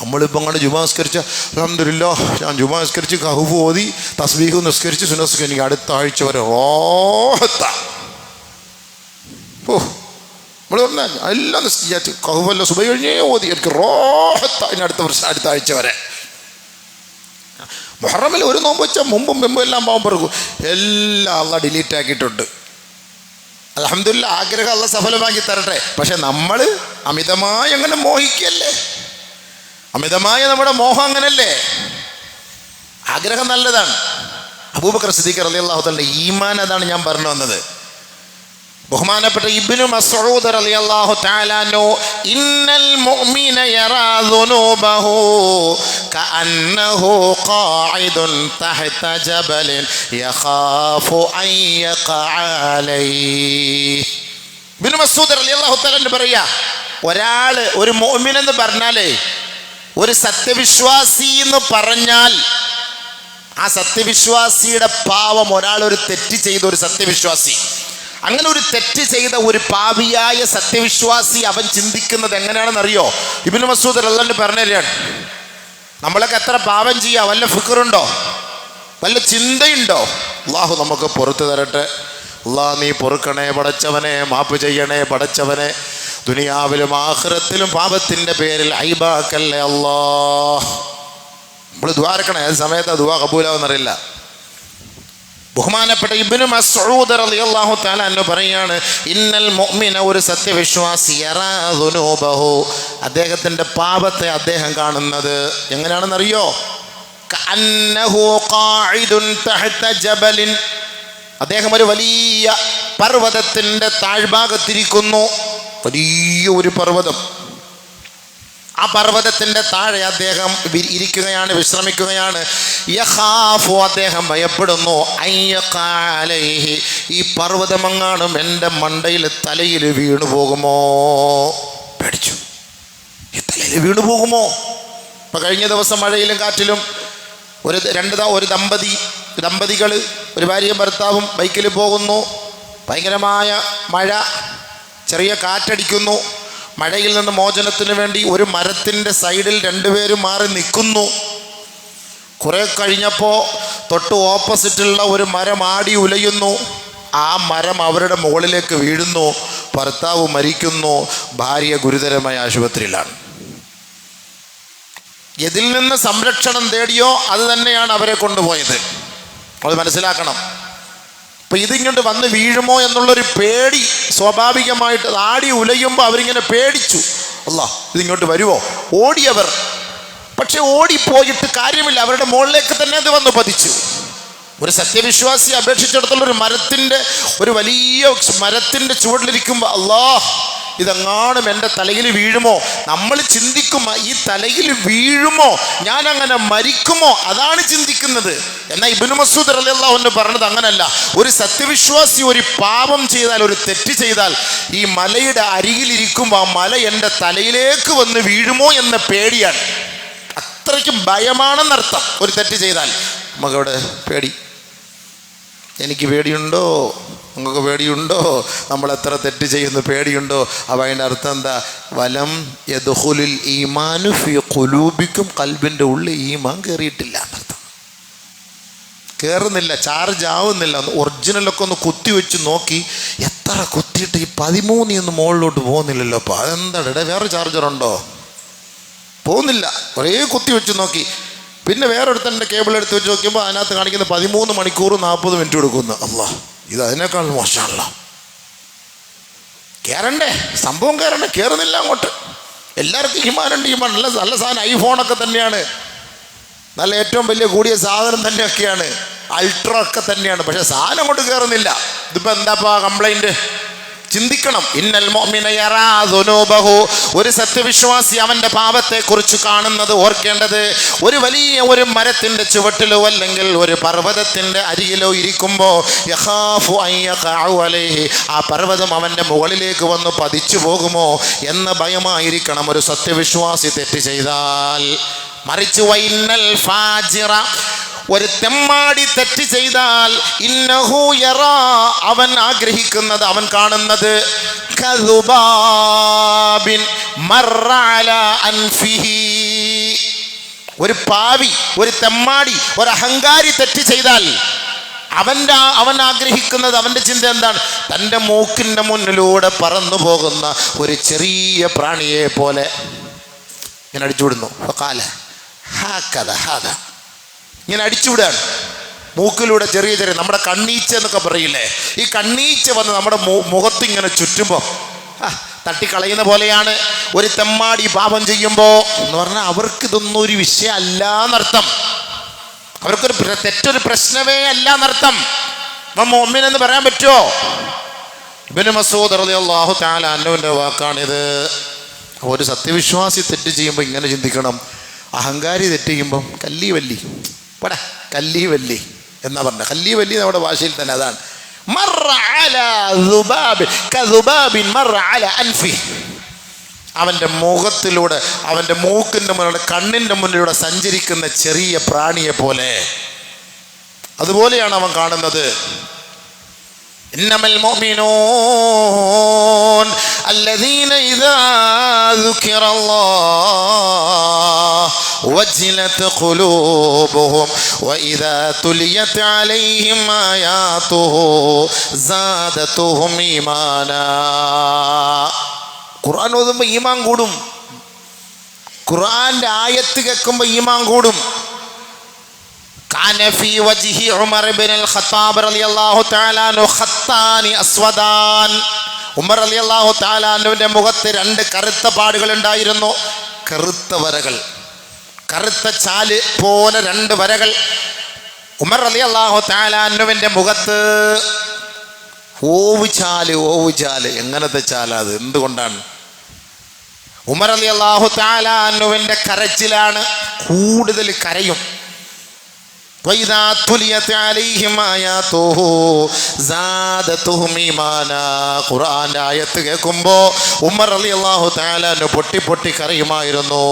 നമ്മളിപ്പോൾ അങ്ങോട്ട് ജുമാ നിസ്കരിച്ച, അൽഹംദുലില്ലാഹ് ഞാൻ ജുമാ നിസ്കരിച്ച് കഹ്ഫ് ഓതി തസ്ബീഹ് നിസ്കരിച്ച് സുന്നത്ത്, എനിക്ക് അടുത്ത ആഴ്ച വരെ റോഹത്ത. ഓ, നമ്മൾ പറഞ്ഞാൽ എല്ലാം നിസ്കരിച്ച് കഹ്ഫല്ല സുബഹി കഴിഞ്ഞേ ഓതി, എനിക്ക് റോഹത്ത. ഇനി അടുത്ത ആഴ്ച വരെ. മുഹറമിൽ ഒരു നോമ്പ് വെച്ചാൽ മുമ്പും എല്ലാം പാവം പറക്കും, എല്ലാം അള്ളാഹ് ഡിലീറ്റ് ആക്കിയിട്ടുണ്ട്. അൽഹംദുലില്ലാഹ്, ആഗ്രഹം അള്ളാഹ് സഫലമാക്കി തരട്ടെ. പക്ഷെ നമ്മൾ അമിതമായി അങ്ങനെ മോഹിക്കല്ലേ, അമിതമായ നമ്മുടെ മോഹം അങ്ങനല്ലേ. ആഗ്രഹം നല്ലതാണ്. അബൂബക്കർ സിദ്ദീഖ് റളിയല്ലാഹു തആല ഈമാൻ, അതാണ് ഞാൻ പറഞ്ഞു വന്നത്. ബഹുമാനപ്പെട്ട ഇബ്നു മസ്ഊദ് റളിയല്ലാഹു തആല അൻഹു, ഇന്നൽ മുഅ്മിന യറാ ദുനൂബഹു കഅന്നഹു ഖാഇദുൻ തഹത ജബലിൻ യഖാഫു അൻ യഖഅ അലൈഹി. ഇബ്നു മസ്ഊദ് റളിയല്ലാഹു തആല പറയാ, ഒരാള്, ഒരു മുഅ്മിൻ എന്ന് പറഞ്ഞാലേ, ഒരു സത്യവിശ്വാസി എന്ന് പറഞ്ഞാൽ, ആ സത്യവിശ്വാസിയുടെ പാവം, ഒരാൾ ഒരു തെറ്റ് ചെയ്ത ഒരു സത്യവിശ്വാസി, അങ്ങനെ ഒരു തെറ്റ് ചെയ്ത ഒരു പാപിയായ സത്യവിശ്വാസി അവൻ ചിന്തിക്കുന്നത് എങ്ങനെയാണെന്നറിയോ? ഇബ്നു മസ്ഊദ് റളിയല്ലാഹു അൻഹു പറഞ്ഞു തരാണ്. നമ്മളൊക്കെ എത്ര പാപം ചെയ്യാം, വല്ല ഫിക്റുണ്ടോ, വല്ല ചിന്തയുണ്ടോ? അല്ലാഹു നമുക്ക് പുറത്തു തരട്ടെ. അല്ലാഹ് നീ പൊറുക്കണേ പടച്ചവനെ, മാപ്പ് ചെയ്യണേ പടച്ചവനെ, ദുനിയാവിലും ആഖിറത്തിലും പാപത്തിൻ്റെ പേരിൽ ഐബാക്കല്ലേ അല്ലാഹ്. നമ്മൾ ദുആരക്കണേ, ഏത് സമയത്ത് ദുആ കബൂലാവെന്നറിയില്ല. ബഹുമാനപ്പെട്ട ഇബ്നു മസ്ഊദ് റളിയല്ലാഹു തആല അൻഹു പറയാണ്, ഇന്നൽ മുഅ്മിന, ഒരു സത്യവിശ്വാസി, യറാ ദുനൂബഹു, അദ്ദേഹത്തിൻ്റെ പാപത്തെ അദ്ദേഹം കാണുന്നത് എങ്ങനെയാണെന്നറിയോ? കഅന്നഹു ഖാഇദുൻ തഹത ജബലിൻ, അദ്ദേഹം ഒരു വലിയ പർവ്വതത്തിൻ്റെ താഴ്ഭാഗത്തിരിക്കുന്നു. വലിയ ഒരു പർവ്വതം, ആ പർവ്വതത്തിൻ്റെ താഴെ അദ്ദേഹം ഇരിക്കുകയാണ്, വിശ്രമിക്കുകയാണ്. യഖാഫു, അദ്ദേഹം ഭയപ്പെടുന്നു, അയ്യഖഅ അലൈഹി, ഈ പർവ്വതമെങ്ങാനും എൻ്റെ മണ്ടയിൽ തലയിൽ വീണു പോകുമോ? പേടിച്ചു, ഈ തലയിൽ വീണു പോകുമോ? ഇപ്പം കഴിഞ്ഞ ദിവസം മഴയിലും കാറ്റിലും ഒരു ദമ്പതികൾ, ഒരു ഭാര്യയും ഭർത്താവും ബൈക്കിൽ പോകുന്നു. ഭയങ്കരമായ മഴ, ചെറിയ കാറ്റടിക്കുന്നു. മഴയിൽ നിന്ന് മോചനത്തിന് വേണ്ടി ഒരു മരത്തിൻ്റെ സൈഡിൽ രണ്ടുപേരും മാറി നിൽക്കുന്നു. കുറെ കഴിഞ്ഞപ്പോൾ തൊട്ട് ഓപ്പോസിറ്റുള്ള ഒരു മരം ആടി ഉലയുന്നു. ആ മരം അവരുടെ മുകളിലേക്ക് വീഴുന്നു. ഭർത്താവ് മരിക്കുന്നു. ഭാര്യ ഗുരുതരമായ ആശുപത്രിയിലാണ്. എതിൽ നിന്ന് സംരക്ഷണം തേടിയോ അത് തന്നെയാണ് അവരെ കൊണ്ടുപോയത്. അത് മനസ്സിലാക്കണം. അപ്പം ഇതിങ്ങോട്ട് വന്ന് വീഴുമോ എന്നുള്ളൊരു പേടി സ്വാഭാവികമായിട്ട് ആടി ഉലയുമ്പോൾ അവരിങ്ങനെ പേടിച്ചു. അല്ലാ, ഇതിങ്ങോട്ട് വരുമോ? ഓടിയവർ. പക്ഷെ ഓടിപ്പോയിട്ട് കാര്യമില്ല, അവരുടെ മുകളിലേക്ക് തന്നെ അത് വന്ന് പതിച്ചു. ഒരു സത്യവിശ്വാസിയെ അപേക്ഷിച്ചിടത്തോളം ഒരു വലിയ മരത്തിൻ്റെ ചുവട്ടിലിരിക്കുമ്പോൾ അല്ലാ ഇതെങ്ങാനും എൻ്റെ തലയിൽ വീഴുമോ, നമ്മൾ ചിന്തിക്കും ഈ തലയിൽ വീഴുമോ, ഞാൻ അങ്ങനെ മരിക്കുമോ, അതാണ് ചിന്തിക്കുന്നത്. എന്നാൽ ഇബ്നു മസ്ഊദ് റളിയല്ലാഹു അൻഹു പറഞ്ഞത് അങ്ങനല്ല. ഒരു സത്യവിശ്വാസി ഒരു പാപം ചെയ്താൽ, ഒരു തെറ്റ് ചെയ്താൽ, ഈ മലയുടെ അരികിലിരിക്കുമ്പോൾ ആ മല എൻ്റെ തലയിലേക്ക് വന്ന് വീഴുമോ എന്ന പേടിയാണ്. അത്രയ്ക്കും ഭയമാണെന്നർത്ഥം. ഒരു തെറ്റ് ചെയ്താൽ നമുക്കവിടെ പേടി. എനിക്ക് പേടിയുണ്ടോ? നിങ്ങൾക്ക് പേടിയുണ്ടോ? നമ്മൾ എത്ര തെറ്റ് ചെയ്യുന്നു പേടിയുണ്ടോ? അപ്പോൾ അതിൻ്റെ അർത്ഥം എന്താ? വലം യദ്ഖുലുൽ ഈമാനു ഫീ ഖുലൂബിക്കും, കൽബിൻ്റെ ഉള്ളിൽ ഈമാൻ കയറിയിട്ടില്ല എന്നർത്ഥം. കയറുന്നില്ല, ചാർജ് ആവുന്നില്ല. ഒറിജിനലൊക്കെ ഒന്ന് കുത്തി വെച്ച് നോക്കി, എത്ര കുത്തിയിട്ട് ഈ 13 മുകളിലോട്ട് പോകുന്നില്ലല്ലോ. അപ്പോൾ അതെന്താണ്? വേറെ ചാർജറുണ്ടോ? പോകുന്നില്ല. കുറേ കുത്തി വെച്ച് നോക്കി. പിന്നെ വേറൊരുത്തൻ്റെ കേബിൾ എടുത്ത് വെച്ച് നോക്കിയപ്പോൾ അതിനകത്ത് കാണിക്കുന്ന 13 മണിക്കൂർ 40 മിനിറ്റ് കൊടുക്കുന്നു. അല്ലാ, ഇത് അതിനേക്കാൾ മോശമാണല്ലോ. കയറണ്ടേ, സംഭവം കയറണ്ടേ, കയറുന്നില്ല അങ്ങോട്ട്. എല്ലാവർക്കും ഈമാനുണ്ട്. ഈമാൻ നല്ല നല്ല സാധനം, ഐഫോണൊക്കെ തന്നെയാണ്, നല്ല ഏറ്റവും വലിയ കൂടിയ സാധനം തന്നെയൊക്കെയാണ്, അൾട്ര ഒക്കെ തന്നെയാണ്. പക്ഷെ സാധനം കൊണ്ട് കയറുന്നില്ല. ഇതിപ്പോൾ എന്താപ്പാ കംപ്ലൈൻറ്റ്? ചിന്തിക്കണം. ഇന്നൽ മുഅ്മിന യറാ ദുനൂബഹു, ഒരു സത്യവിശ്വാസി അവൻ്റെ പാപത്തെക്കുറിച്ച് കാണുന്നത് ഓർക്കേണ്ടത് ഒരു മരത്തിൻ്റെ ചുവട്ടിലോ അല്ലെങ്കിൽ ഒരു പർവ്വതത്തിൻ്റെ അരികിലോ ഇരിക്കുമ്പോൾ യഖാഫു അൻ യഖഅു അലൈഹി, ആ പർവ്വതം അവൻ്റെ മുകളിലേക്ക് വന്ന് പതിച്ചു പോകുമോ എന്ന ഭയമായിരിക്കണം ഒരു സത്യവിശ്വാസി തെറ്റ് ചെയ്താൽ. മറിച്ച് വൈന്നൽ ഫാജിറ, ഒരു തെമ്മാടി തെറ്റ് ചെയ്താൽ ഇന്നഹു യറാ, അവൻ ആഗ്രഹിക്കുന്നത്, അവൻ കാണുന്നത് കദുബാബിൻ മർറ അലാ അൻഫിഹി, ഒരു പാവി, ഒരു തെമ്മാടി, ഒരു അഹങ്കാരി തെറ്റ് ചെയ്താൽ അവൻ ആഗ്രഹിക്കുന്നത്, അവൻ്റെ ചിന്ത എന്താണ്? തൻ്റെ മൂക്കിൻ്റെ മുന്നിലൂടെ പറന്നു പോകുന്ന ഒരു ചെറിയ പ്രാണിയെ പോലെ ഇങ്ങനെ അടിച്ചുവിടുന്നു. ഫഖാല ഹാകദ ഹാദ, ഇങ്ങനെ അടിച്ചുവിടാണ് മൂക്കിലൂടെ. ചെറിയ ചെറിയ നമ്മുടെ കണ്ണീച്ച എന്നൊക്കെ പറയില്ലേ, ഈ കണ്ണീച്ച വന്ന് നമ്മുടെ മുഖത്തിങ്ങനെ ചുറ്റുമ്പോൾ തട്ടിക്കളയുന്ന പോലെയാണ് ഒരു തെമ്മാടി പാപം ചെയ്യുമ്പോൾ എന്ന് പറഞ്ഞാൽ അവർക്കിതൊന്നും ഒരു വിഷയം അല്ല എന്നർത്ഥം. അവർക്കൊരു തെറ്റൊരു പ്രശ്നമേ അല്ല എന്നർത്ഥം. അപ്പം മുഅ്മിൻ എന്ന് പറയാൻ പറ്റുമോ? ഇബ്നു മസ്ഊദ് റളിയല്ലാഹു തആല അൻഹുവിൻ്റെ വാക്കാണിത്. ഒരു സത്യവിശ്വാസി തെറ്റ് ചെയ്യുമ്പോൾ ഇങ്ങനെ ചിന്തിക്കണം. അഹങ്കാരി തെറ്റ് ചെയ്യുമ്പം കല്ലി വല്ലി എന്നാ പറഞ്ഞ. കല്ലി വല്ലി നമ്മുടെ ഭാഷയിൽ തന്നെ അതാണ്. അവൻ്റെ മുഖത്തിലൂടെ, അവൻ്റെ മൂക്കിൻ്റെ മുന്നിലൂടെ, കണ്ണിൻ്റെ മുന്നിലൂടെ സഞ്ചരിക്കുന്ന ചെറിയ പ്രാണിയെ പോലെ, അതുപോലെയാണ് അവൻ കാണുന്നത്. ഇന്നമൽ മുഅ്മിനൂൻ അല്ലദീന ഇദാ ദുകിറല്ലാഹ് വജിലത് ഖുലൂബുഹും വഇദാ തുലിയത് അലൈഹിം ആയാതുഹു സാദതുഹും ഈമാനാ. ഖുർആൻ ഓതുമ്പോൾ ഈമാൻ കൂടും. ഖുർആന്റെ ആയത്ത് കേൾക്കുമ്പോൾ ഈമാൻ കൂടും. കാന ഫീ വജ്ഹി ഉമർ ഇബ്നുൽ ഖത്താബ് റളിയല്ലാഹു തആല അൻഹു ഖത്താനി അസ്വദാൻ. ഉമർ റളിയല്ലാഹു തആല അൻഹുവിന്റെ മുഖത്ത് 2 കറുത്ത പാടുകൾ ഉണ്ടായിരുന്നു. കറുത്ത വരകൾ, കറുത്ത ചാല് പോലെ 2 വരകൾ. ഉമർ റളിയല്ലാഹു തആല അൻഹുവിന്റെ മുഖത്ത് ഓവ് ചാല്. എങ്ങനത്തെ ചാല അത്? എന്തുകൊണ്ടാണ്? ഉമർ റളിയല്ലാഹു തആല അൻഹുവിന്റെ കരച്ചിലാണ്, കൂടുതൽ കരയും. وَإِذَا تُلِيَتْ عَلَيْهِمْ آيَاتُهُ زَادَتْهُمْ إِيمَانًا. ഖുർആന്റെ ആയത്ത് കേൾക്കുമ്പോൾ ഉമർ റളിയല്ലാഹു തആല പൊട്ടി കരയുമായിരുന്നു.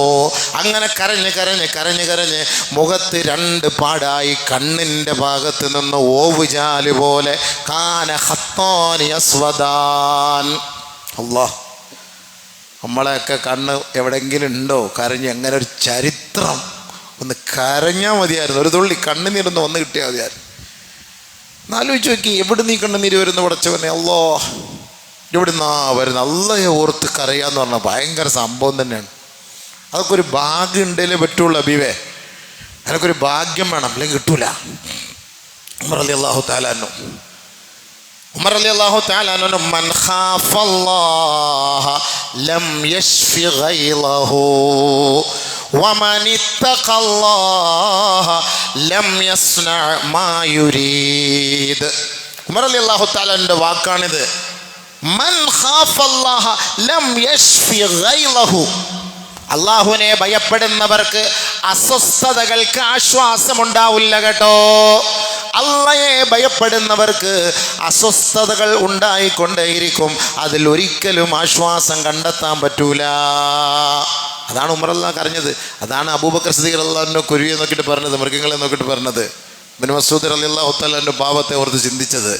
അങ്ങനെ കരഞ്ഞ് മുഖത്ത് 2 പാടായി. കണ്ണിൻ്റെ ഭാഗത്ത് നിന്ന് ഓവുചാല് പോലെ. കാന ഖത്താനി അസ്വദാൻ. അല്ലാഹ്, നമ്മളെയൊക്കെ കണ്ണ് എവിടെയെങ്കിലും ഉണ്ടോ കരഞ്ഞ്? അങ്ങനെ ഒരു ചരിത്രം ഒന്ന് കരഞ്ഞാൽ മതിയായിരുന്നു, ഒരു തുള്ളി കണ്ണുനീരൊന്ന് വന്ന് കിട്ടിയാൽ മതിയായിരുന്നു. എന്നാലോചിച്ച് നോക്കി, എവിടെ നീ കണ്ണുനീര് വരുന്നു പടച്ചവനെ? അല്ലാഹ്, എവിടെ നിന്നാ വരുന്നത്? അള്ളയെ ഓർത്ത് കരയാന്ന് പറഞ്ഞാൽ ഭയങ്കര സംഭവം തന്നെയാണ്. അതൊക്കെ ഒരു ഭാഗ്യം ഉണ്ടല്ലേ പറ്റുള്ളൂ അബീവേ, അതിനൊക്കെ ഒരു ഭാഗ്യം വേണം, അല്ലെങ്കിൽ കിട്ടൂല. ഉമർ റളിയല്ലാഹു തആല അൻഹു മൻ ഖാഫല്ലാഹ ലം യശ്ഫി ഗൈളഹു വമൻ ഇത്തഖല്ലാഹ ലം യസ്നഅ മാ യുരീദ്. ഉമർ റളിയല്ലാഹു തആലയുടെ വാക്കാണിത്. മൻ ഖാഫല്ലാഹ ലം യശ്ഫി ഗൈളഹു. അള്ളാഹുവിനെ ഭയപ്പെടുന്നവർക്ക് അസ്വസ്ഥതകൾക്ക് ആശ്വാസമുണ്ടാവില്ല കേട്ടോ. അള്ളയെ ഭയപ്പെടുന്നവർക്ക് അസ്വസ്ഥതകൾ ഉണ്ടായിക്കൊണ്ടേയിരിക്കും, അതിൽ ഒരിക്കലും ആശ്വാസം കണ്ടെത്താൻ പറ്റൂല. അതാണ് ഉമർ അല്ലാഹ് കരഞ്ഞത്. അതാണ് അബൂബക്കർ സിദ്ദീഖ് റളിയല്ലാഹു അൻഹു കുരുവിയെ നോക്കിയിട്ട് പറഞ്ഞത്, മൃഗങ്ങളെ നോക്കിയിട്ട് പറഞ്ഞത്. ഇബ്നു മസ്ഊദ് റളിയല്ലാഹു തആല അൻഹു പാപത്തെ ഓർത്ത് ചിന്തിച്ചത്.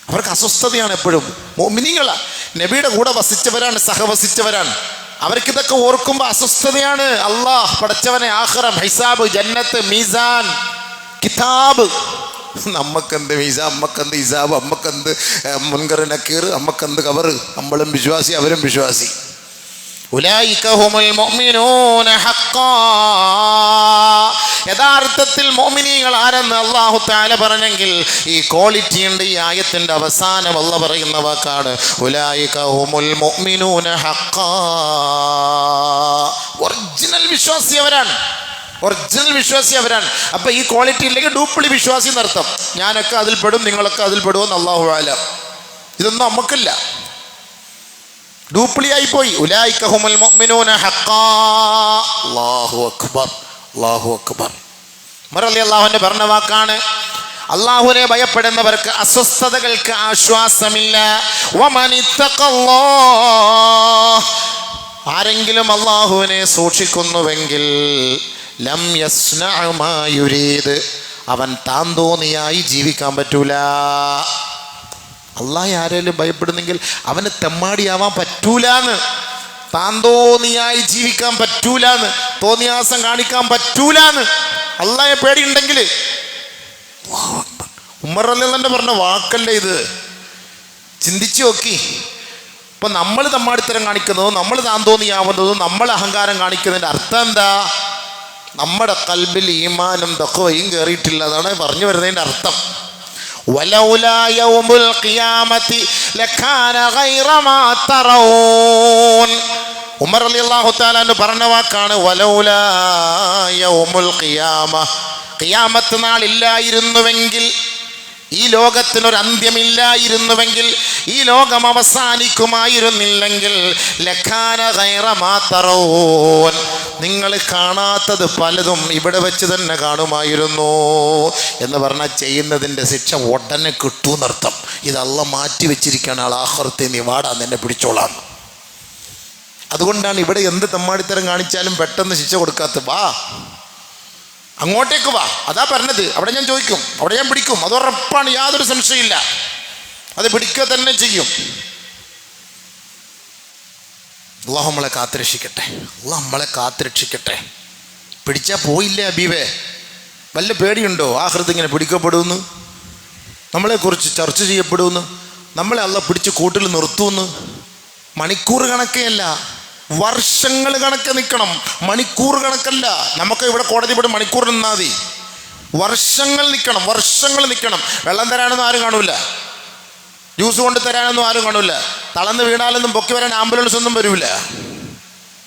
അവർക്ക് അസ്വസ്ഥതയാണ് എപ്പോഴും. മുഅ്മിനീങ്ങളാ, നബിയുടെ കൂടെ വസിച്ചവരാണ്, സഹവസിച്ചവരാണ്. അവർക്കിതൊക്കെ ഓർക്കുമ്പോൾ അസ്വസ്ഥതയാണ്. അള്ളാഹ് പടച്ചവനെ, ആഖിറം, ഹിസാബ്, ജന്നത്ത്, മീസാൻ, കിതാബ്. നമ്മക്കെന്ത് മീസാൻ, അമ്മക്കെന്ത് ഹിസാബ്, അമ്മക്കെന്ത് മുൻകർ നക്കീർ, അമ്മക്കെന്ത് ഖബർ. നമ്മളും വിശ്വാസി, അവരും വിശ്വാസി. ഉലൈക ഹുമുൽ മുഅ്മിനൂന ഹഖ്ഖാ. യഥാർത്ഥത്തിൽ മുഅ്മിനീങ്ങൾ ആരെന്ന് അല്ലാഹു തആല പറഞ്ഞെങ്കിൽ ഈ ക്വാളിറ്റി ഉണ്ട്. ഈ ആയത്തിന്റെ അവസാനം അല്ലാഹ് പറയുന്ന വാക്കാണ് ഉലൈക ഹുമുൽ മുഅ്മിനൂന ഹഖ്ഖാ. ഒറിജിനൽ വിശ്വാസി അവരാണ്, ഒറിജിനൽ വിശ്വാസി അവരാണ്. അപ്പൊ ഈ ക്വാളിറ്റി ഇല്ലെങ്കിൽ ഡ്യൂപ്ലി വിശ്വാസി എന്നർത്ഥം. ഞാനൊക്കെ അതിൽ പെടും, നിങ്ങളൊക്കെ അതിൽ പെടുമെന്ന് അല്ലാഹു അലം. ഇതൊന്നും നമുക്കില്ല, ഡ്യൂപ്ലി ആയി പോയി. ഉലൈക ഹുമുൽ മുഅ്മിനൂന ഹഖ്ഖാ. അല്ലാഹു അക്ബർ, അല്ലാഹു അക്ബർ. ഉമർ റളിയല്ലാഹു അൻഹു പറഞ്ഞ വാക്കാണ്, അല്ലാഹുവിനെ ഭയപ്പെടുന്നവർക്ക് അസ്വസ്ഥതകൾക്ക് ആശ്വാസമില്ല. വമൻ ഇത്തഖല്ലാഹ്, ആരെങ്കിലും അല്ലാഹുവിനെ സൂക്ഷിക്കുന്നുവെങ്കിൽ ലം യസ്നഅ മാ യുരീദ്, അവൻ താൻ തോന്നിയായി ജീവിക്കാൻ പറ്റൂല. അള്ളാഹെ ആരെങ്കിലും ഭയപ്പെടുന്നെങ്കിൽ അവന് തെമ്മാടിയാവാൻ പറ്റൂലാന്ന്, താൻ തോന്നിയായി ജീവിക്കാൻ പറ്റൂലാന്ന്, തോന്നിയാസം കാണിക്കാൻ പറ്റൂലാന്ന്. അള്ളാഹെ പേടിയുണ്ടെങ്കിൽ. ഉമർ റളിയല്ലാഹു അൻഹു പറഞ്ഞ വാക്കല്ലേ ഇത്? ചിന്തിച്ചു നോക്കി. ഇപ്പൊ നമ്മൾ തമ്മാടിത്തരം കാണിക്കുന്നതും നമ്മൾ താൻ തോന്നിയാവുന്നതും നമ്മൾ അഹങ്കാരം കാണിക്കുന്നതിൻ്റെ അർത്ഥം എന്താ? നമ്മുടെ ഖൽബിൽ ഈമാനും തഖ്വയും കയറിയിട്ടില്ല, അതാണ് പറഞ്ഞു വരുന്നതിൻ്റെ അർത്ഥം. വലൗലാ യൗമുൽ ഖിയാമത്തി ലകാന ഗൈറ മാ തറഊൻ. ഉമർ റളിയല്ലാഹു തആല അൻഹു പറഞ്ഞ വാക്കാണ് വലൗലാ യൗമുൽ ഖിയാമ. ഖിയാമത്ത് നാൾ ഇല്ലായിരുന്നുവെങ്കിൽ, ഈ ലോകത്തിനൊരു അന്ത്യമില്ലായിരുന്നുവെങ്കിൽ, ഈ ലോകം അവസാനിക്കുമായിരുന്നില്ലെങ്കിൽ ലകാന ഗൈറ മാ തറഊൻ, നിങ്ങൾ കാണാത്തത് പലതും ഇവിടെ വെച്ച് തന്നെ കാണുമായിരുന്നു എന്ന് പറഞ്ഞാൽ ചെയ്യുന്നതിൻ്റെ ശിക്ഷ ഉടനെ കിട്ടൂന്നർത്ഥം. ഇത് അള്ളാഹ് മാറ്റി വെച്ചിരിക്കുകയാണ്, ആൾ ആഖിറത്തെ നീ വാടാ, നിന്നെ പിടിച്ചോളാം. അതുകൊണ്ടാണ് ഇവിടെ എന്ത് തെമ്മാടിത്തരം കാണിച്ചാലും പെട്ടെന്ന് ശിക്ഷ കൊടുക്കാത്ത. വാ അങ്ങോട്ടേക്ക് വാ, അതാ പറഞ്ഞത്. അവിടെ ഞാൻ ചോദിക്കും, അവിടെ ഞാൻ പിടിക്കും, അത് ഉറപ്പാണ്, യാതൊരു സംശയമില്ല. അത് പിടിക്കുക തന്നെ ചെയ്യും. അല്ലാഹു നമ്മളെ കാത്തുരക്ഷിക്കട്ടെ, അല്ലാഹു നമ്മളെ കാത്തുരക്ഷിക്കട്ടെ. പിടിച്ചാൽ പോയില്ലേ അബീവേ? വല്ല പേടിയുണ്ടോ ആഖിറത്ത് ഇങ്ങനെ പിടിക്കപ്പെടുമെന്ന്, നമ്മളെക്കുറിച്ച് ചർച്ച ചെയ്യപ്പെടുമെന്ന്, നമ്മളെ അല്ലാഹു പിടിച്ച് കൂട്ടിൽ നിർത്തുമെന്ന്? മണിക്കൂർ കണക്കെയല്ല, വർഷങ്ങൾ കണക്കെ നിൽക്കണം, മണിക്കൂർ കണക്കല്ല. നമുക്ക് ഇവിടെ കോടതി ഇവിടെ മണിക്കൂർ നിന്നാൽ മതി, വർഷങ്ങൾ നിൽക്കണം, വർഷങ്ങൾ നിൽക്കണം. വെള്ളം തരാനൊന്നും ആരും കാണൂല, ജ്യൂസ് കൊണ്ട് തരാനൊന്നും ആരും കാണൂല, തളർന്ന് വീണാലൊന്നും പൊക്കി വരാൻ ആംബുലൻസ് ഒന്നും വരൂല.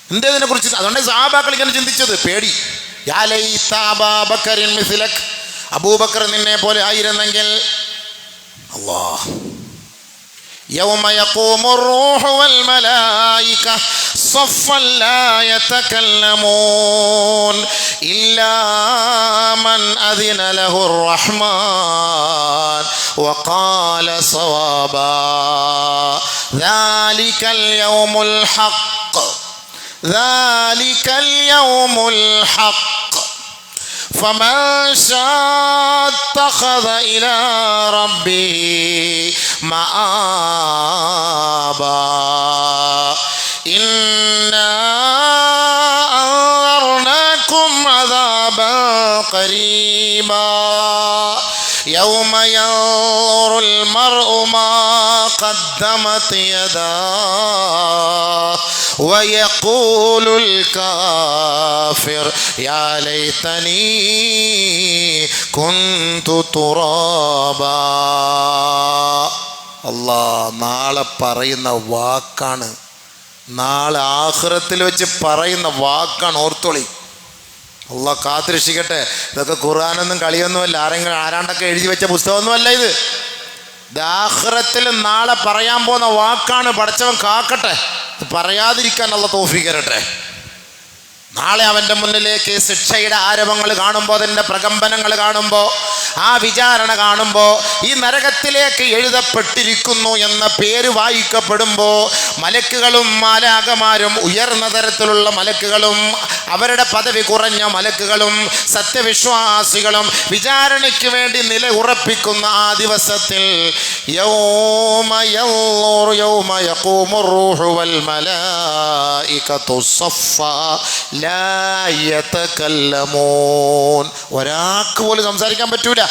എന്തേതിനെ കുറിച്ച്? അതുകൊണ്ട് സഹാബാക്കൾ ഇങ്ങനെ ചിന്തിച്ചത്, പേടി. യാ ലൈത അബൂബക്കറിൻ മിസ്ലക്, അബൂബക്കർ നിന്നെ പോലെ ആയിരുന്നെങ്കിൽ. അല്ലാഹ് يوم يقوم الروح والملائكة صفا لا يتكلمون إلا من أذن له الرحمن وقال صوابا ذلك اليوم الحق ذلك اليوم الحق فمن شاء اتخذ إلى ربه مآبا إنا أنذرناكم عذابا قريبا يوم ينظر المرء ما قدمت يداه ويقول الكافر يا ليتني كنت ترابا. അല്ലാഹ് നാളെ പറയുന്ന വാക്കാണ്, നാളെ ആഖിറത്തിൽ വെച്ച് പറയുന്ന വാക്കാണ്, ഓർത്തോളി. അല്ലാഹ് കാത്തിരക്ഷിക്കട്ടെ. ഇതൊക്കെ ഖുർആനൊന്നും കളിയൊന്നുമല്ല, ആരാണ്ടൊക്കെ എഴുതി വെച്ച പുസ്തകമൊന്നുമല്ല ഇത്. ആഖിറത്തിൽ നാളെ പറയാൻ പോകുന്ന വാക്കാണ്. പടച്ചവൻ കാക്കട്ടെ, പറയാതിരിക്കാൻ അല്ലാഹ് തൗഫീഖ് തരട്ടെ. നാളെ അവൻ്റെ മുന്നിലേക്ക് ശിക്ഷയുടെ ആരവങ്ങൾ കാണുമ്പോൾ, അതിൻ്റെ പ്രകമ്പനങ്ങൾ കാണുമ്പോൾ, ആ വിചാരണ കാണുമ്പോൾ, ഈ നരകത്തിലേക്ക് എഴുതപ്പെട്ടിരിക്കുന്നു എന്ന പേര് വായിക്കപ്പെടുമ്പോൾ മലക്കുകളും മാലാഖമാരും, ഉയർന്ന തരത്തിലുള്ള മലക്കുകളും അവരുടെ പദവി കുറഞ്ഞ മലക്കുകളും സത്യവിശ്വാസികളും വിചാരണയ്ക്ക് വേണ്ടി നില ഉറപ്പിക്കുന്ന ആ ദിവസത്തിൽ യൗമ യഖൂമുർ റൂഹു വൽ മലായികതു സഫ്ഫാ ലാ യതകല്ലമൂൻ. ഒരാൾക്ക് പോലും സംസാരിക്കാൻ പറ്റൂല,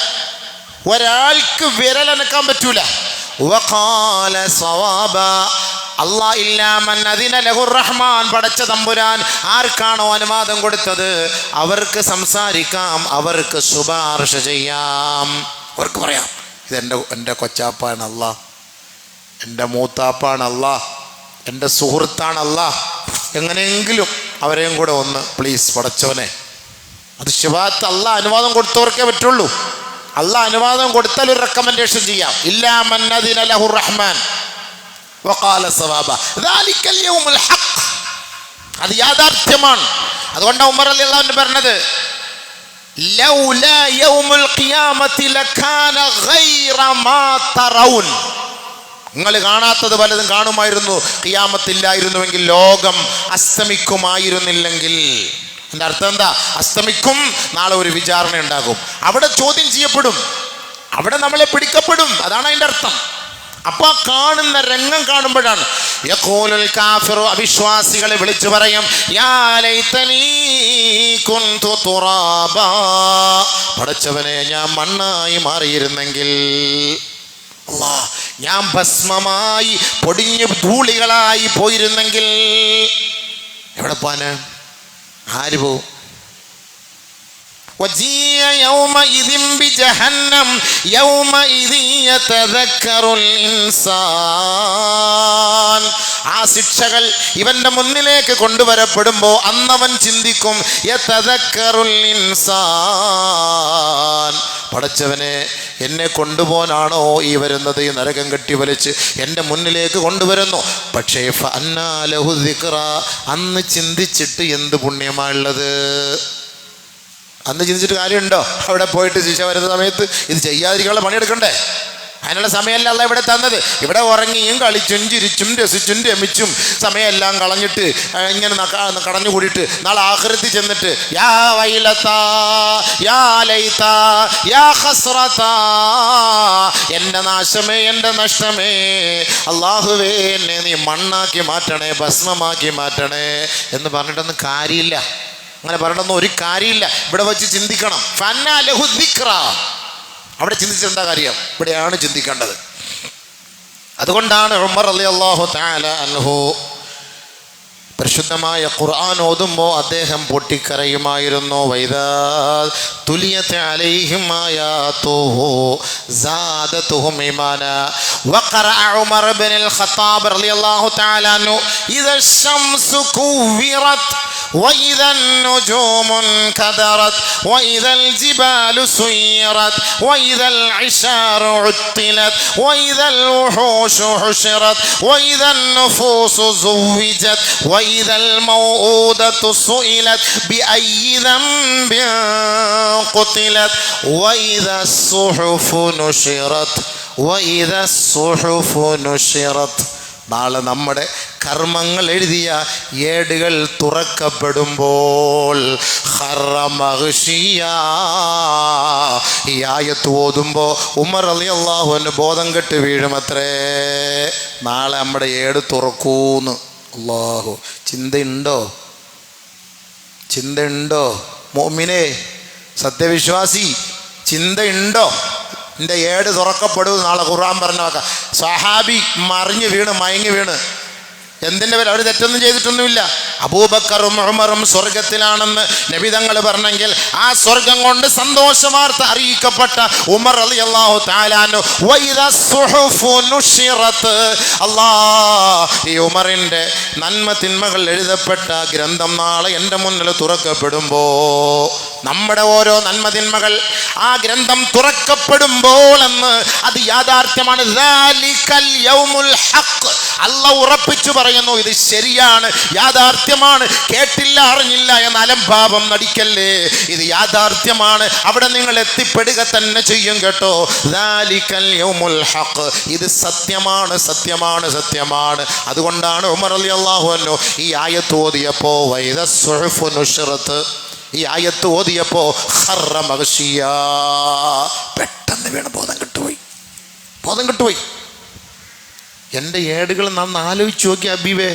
ഒരാൾക്ക് വിരലനക്കാൻ പറ്റൂല. വഖാല സവാബ അല്ലാഹ് ഇല്ലാ മൻ അദിന ലഹുർ റഹ്മാൻ. പടച്ച തമ്പുരാൻ ആർക്കാണോ അനുവാദം കൊടുത്തത് അവർക്ക് സംസാരിക്കാം, അവർക്ക് ശുപാർശ ചെയ്യാം, അവർക്ക് പറയാം എൻ്റെ കൊച്ചാപ്പാണ് അല്ലാഹ്, എൻ്റെ മൂത്താപ്പാണ് അല്ലാഹ്, എൻ്റെ സുഹൃത്താണ് അല്ലാഹ്, എങ്ങനെയെങ്കിലും അവരെയും കൂടെ ഒന്ന് പ്ലീസ് പടച്ചവനെ. അത് ശുഭാത്ത് അല്ലാഹ് അനുവാദം കൊടുത്തവർക്കേ പറ്റുള്ളൂ. അല്ലാഹ് അനുവാദം കൊടുത്താൽ ഒരു റെക്കമെൻഡേഷൻ ചെയ്യാം. ഇല്ലാ മൻ അദിന ലഹുർ റഹ്മാൻ വഖാല സവാബ ദാലിക്കൽ യൗമുൽ ഹഖ്. അത് യാഥാർത്ഥ്യമാണ്. അതുകൊണ്ട് ഉമർ റളിയല്ലാഹു അൻഹു പറഞ്ഞത് ലൗലാ യൗമുൽ ഖിയാമത്തി ലകാന ഗൈറ മാ തറൗൻ. നിങ്ങൾ കാണാത്തത് പലതും കാണുമായിരുന്നു. ഖിയാമത്തില്ലായിരുന്നുവെങ്കിൽ, ലോകം അസ്തമിക്കുമായിരുന്നില്ലെങ്കിൽ. എൻ്റെ അർത്ഥം എന്താ? അസ്തമിക്കും, നാളെ ഒരു വിചാരണ ഉണ്ടാകും, അവിടെ ചോദ്യം ചെയ്യപ്പെടും, അവിടെ നമ്മളെ പിടിക്കപ്പെടും. അതാണ് അതിൻ്റെ അർത്ഥം. അപ്പൊ ആ കാണുന്ന രംഗം കാണുമ്പോഴാണ് യഖൂലുൽ കാഫിറു, അവിശ്വാസികളെ വിളിച്ചു പറയും, യാ ലൈതനീ കുൻതു തുറാബാ, പടച്ചവനെ ഞാൻ മണ്ണായി മാറിയിരുന്നെങ്കിൽ, അല്ലാഹ് ഞാൻ ഭസ്മമായി പൊടിഞ്ഞു ധൂളികളായി പോയിരുന്നെങ്കിൽ. എവിടെ പോവാന്? ആര് പോവും? وجيء يومئذ بجهنم يومئذ يتذكر الإنسان. ആ ശിക്ഷകൾ ഇവന്റെ മുന്നിലേക്ക് കൊണ്ടുവരപ്പെടുമ്പോൾ അന്നവൻ ചിന്തിക്കും, യതദക്കറുൽ ഇൻസാൻ, പടച്ചവനെ എന്നെ കൊണ്ടുപോകാനാണോ ഈ വരുന്നത്? ഈ നരകം കെട്ടി വലിച്ച് എൻ്റെ മുന്നിലേക്ക് കൊണ്ടുവരുന്നു. പക്ഷേ ഫഅന്നാ ലഹു ദിക്റ, അന്ന് ചിന്തിച്ചിട്ട് എന്ത് പുണ്യമായുള്ളത്? അന്ന് ചിന്തിച്ചിട്ട് കാര്യമുണ്ടോ? അവിടെ പോയിട്ട് ശിക്ഷ വരുന്ന സമയത്ത് ഇത് ചെയ്യാതിരിക്കാനുള്ള പണിയെടുക്കണ്ടേ? അതിനുള്ള സമയമല്ല അല്ല ഇവിടെ തന്നത്. ഇവിടെ ഉറങ്ങിയും കളിച്ചും ചിരിച്ചും രസിച്ചും രമിച്ചും സമയമെല്ലാം കളഞ്ഞിട്ട് ഇങ്ങനെ കടഞ്ഞുകൂടിയിട്ട് നാളെ ആഖിറത്തിൽ ചെന്നിട്ട് യാ വൈലത്താ യാ ലൈതാ യാ ഖസ്റതാ, എൻ്റെ നാശമേ, എൻ്റെ നഷ്ടമേ, അല്ലാഹുവേ എന്നെ നീ മണ്ണാക്കി മാറ്റണേ, ഭസ്മമാക്കി മാറ്റണേ എന്ന് പറഞ്ഞിട്ടൊന്നും കാര്യമില്ല. അങ്ങനെ പറയണമെന്ന് ഒരു കാര്യമില്ല. ഇവിടെ വെച്ച് ചിന്തിക്കണം. ഫഅന്നാ ലഹു ദിക്റ, അവിടെ ചിന്തിച്ചെന്താ കാര്യം? ഇവിടെയാണ് ചിന്തിക്കേണ്ടത്. അതുകൊണ്ടാണ് ഉമർ റളിയല്ലാഹു തആല അൻഹു പരിശുദ്ധമായ ഖുർആൻ ഓതുമ്പോൾ അദ്ദേഹം പൊട്ടിക്കരയുമായിരുന്നു. വൈദാ തുലിയത് അലൈഹിം ആയാതുഹു സാദതുഹും ഈമാനാ. വഖറഅ ഉമർ ഇബ്നുൽ ഖത്താബ് റളിയല്ലാഹു തആല അൻഹു ഇദാ ശംസു കുവിറത് وإذا النجوم انكدرت وإذا الجبال سيرت وإذا العشار عطلت وإذا الوحوش حشرت وإذا النفوس زوجت وإذا الموءودة سئلت بأي ذنب قتلت وإذا الصحف نشرت وإذا الصحف نشرت. നാളെ നമ്മുടെ കർമ്മങ്ങൾ എഴുതിയ ഏടുകൾ തുറക്കപ്പെടുമ്പോൾ ഈ ആയത്ത് ഓതുമ്പോൾ ഉമർ റളിയല്ലാഹു അൻഹു ബോധം കെട്ട് വീഴുമത്രേ. നാളെ നമ്മുടെ ഏട് തുറക്കൂന്ന്. അല്ലാഹു, ചിന്തയുണ്ടോ മുഅ്മിനേ, സത്യവിശ്വാസി, ചിന്തയുണ്ടോ? എൻ്റെ ഏട് തുറക്കപ്പെടും നാളെ. ഖുർആൻ പറഞ്ഞ വാക്ക. സ്വഹാബി മയങ്ങി വീണ്. എന്തിൻ്റെ പേര്? അവർ തെറ്റൊന്നും ചെയ്തിട്ടൊന്നുമില്ല. അബൂബക്കറും ഉമറും സ്വർഗത്തിലാണെന്ന് നബി തങ്ങൾ പറഞ്ഞെങ്കിൽ ആ സ്വർഗം കൊണ്ട് സന്തോഷ വാർത്ത അറിയിക്കപ്പെട്ട ഉമർ റളിയല്ലാഹു തആല അൻഹു വഇദാ സുഹുഫു നുശിറത്, ഈ ഉമറിൻ്റെ നന്മ തിന്മകൾ എഴുതപ്പെട്ട ഗ്രന്ഥം നാളെ എൻ്റെ മുന്നിൽ തുറക്കപ്പെടുമ്പോൾ, നമ്മുടെ ഓരോ നന്മ തിന്മകൾ ആ ഗ്രന്ഥം തുറക്കപ്പെടുമ്പോൾ എന്ന് അത് യാഥാർത്ഥ്യമാണ്. ദാലികൽ യൗമുൽ ഹഖ്, അല്ലാഹു ഉറപ്പിച്ചു പറയുന്നു, ഇത് ശരിയാണ്, യാഥാർത്ഥ്യമാണ്. കേട്ടില്ല അറിഞ്ഞില്ല എന്ന അലംഭാവം നടിക്കല്ലേ, ഇത് യാഥാർത്ഥ്യമാണ്. അവിടെ നിങ്ങൾ എത്തിപ്പെടുക തന്നെ ചെയ്യും കേട്ടോ. ദാലികൽ യൗമുൽ ഹഖ്, ഇത് സത്യമാണ്. അതുകൊണ്ടാണ് ഉമർ റളിയല്ലാഹു അൻഹു ഈ ആയത്ത് ഓതിയപ്പോൾ വൈദ സുഹുഫു നുശിറത്, ഈ ആയത്ത് ഓതിയപ്പോൾ ഖറ മഗ്ശിയ, പെട്ടെന്ന് വീണ് ബോധം കെട്ടുപോയി. എൻ്റെ ഏടുകൾ നന്ന് ആലോചിച്ച് നോക്കി ഹബീബേ.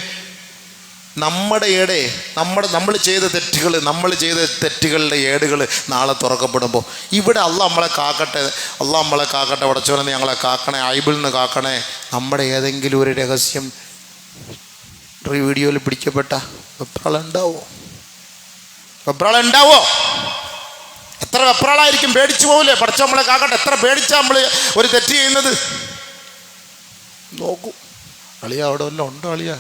നമ്മുടെ ഏടേ, നമ്മൾ ചെയ്ത തെറ്റുകളുടെ ഏടുകൾ നാളെ തുറക്കപ്പെടുമ്പോൾ ഇവിടെ അള്ളാഹ് നമ്മളെ കാക്കട്ടെ, പടച്ചവനെ ഞങ്ങളെ കാക്കണേ, ഐബിളിൽ നിന്ന് കാക്കണേ. നമ്മുടെ ഏതെങ്കിലും ഒരു രഹസ്യം വീഡിയോയിൽ പിടിക്കപ്പെട്ട വെപ്രാളുണ്ടാവോ? എത്ര വെപ്രാളായിരിക്കും, പേടിച്ചു പോവില്ലേ? പടച്ച നമ്മളെ കാക്കട്ടെ. എത്ര പേടിച്ചാൽ നമ്മൾ ഒരു തെറ്റ് ചെയ്യുന്നത്. നോക്കൂ അളിയ, അവിടെ വല്ലതും ഉണ്ടോ അളിയ?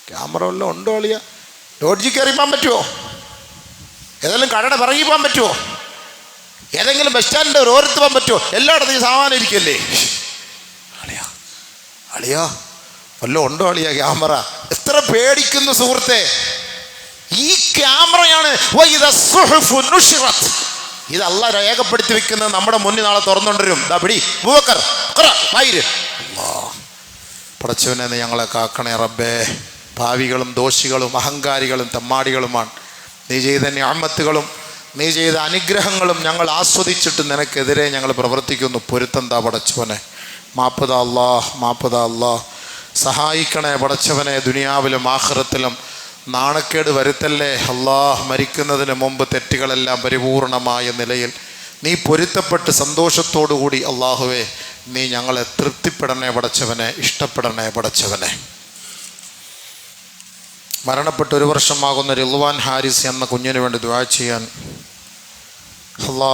ക്യാമറ വല്ലതും ഉണ്ടോ അളിയ? ലോഡ്ജിൽ കയറി പോകാൻ പറ്റുമോ? ഏതെങ്കിലും കടയുടെ പിറകി പോകാൻ പറ്റുമോ? ഏതെങ്കിലും ബസ് സ്റ്റാൻഡിൻ്റെ ഓരത്ത് പോകാൻ പറ്റുമോ? എല്ലായിടത്തും ഈ സാമാനം ഇരിക്കല്ലേ അളിയ, വല്ലതും ഉണ്ടോ അളിയ ക്യാമറ? എത്ര പേടിക്കുന്നു സുഹൃത്തെ. ഈ ക്യാമറയാണ് ഇത് അല്ലാഹ് രേഖപ്പെടുത്തി വെക്കുന്നത് നമ്മുടെ മുന്നിൽ നാളെ തുറന്നുകൊണ്ടിരും. പിടി അബൂബക്കർ, പടച്ചവനെ ഞങ്ങളെ കാക്കണേ റബ്ബേ. ഭാവികളും ദോഷികളും അഹങ്കാരികളും തെമ്മാടികളുമാണ്. നീ ചെയ്ത നിഅമത്തുകളും നീ ചെയ്ത അനുഗ്രഹങ്ങളും ഞങ്ങൾ ആസ്വദിച്ചിട്ട് നിനക്കെതിരെ ഞങ്ങൾ പ്രവർത്തിക്കുന്നു. പൊരുത്തം താ പടച്ചവനെ. മാപ്പുതാ അല്ലാഹ്, സഹായിക്കണേ പടച്ചവനെ. ദുനിയാവിലും ആഖിറത്തിലും നാണക്കേട് വരുത്തല്ലേ അല്ലാഹ്. മരിക്കുന്നതിന് മുമ്പ് തെറ്റുകളെല്ലാം പരിപൂർണമായ നിലയിൽ നീ പൊരുത്തപ്പെട്ട് സന്തോഷത്തോടുകൂടി അല്ലാഹുവേ നീ ഞങ്ങളെ തൃപ്തിപ്പെടണേ പടച്ചവനെ, ഇഷ്ടപ്പെടണേ പടച്ചവനെ. മരണപ്പെട്ട് 1 വർഷമാകുന്ന റിദ്വാൻ ഹാരിസ് എന്ന കുഞ്ഞിന് വേണ്ടി ദുആ ചെയ്യാൻ അല്ലാഹ്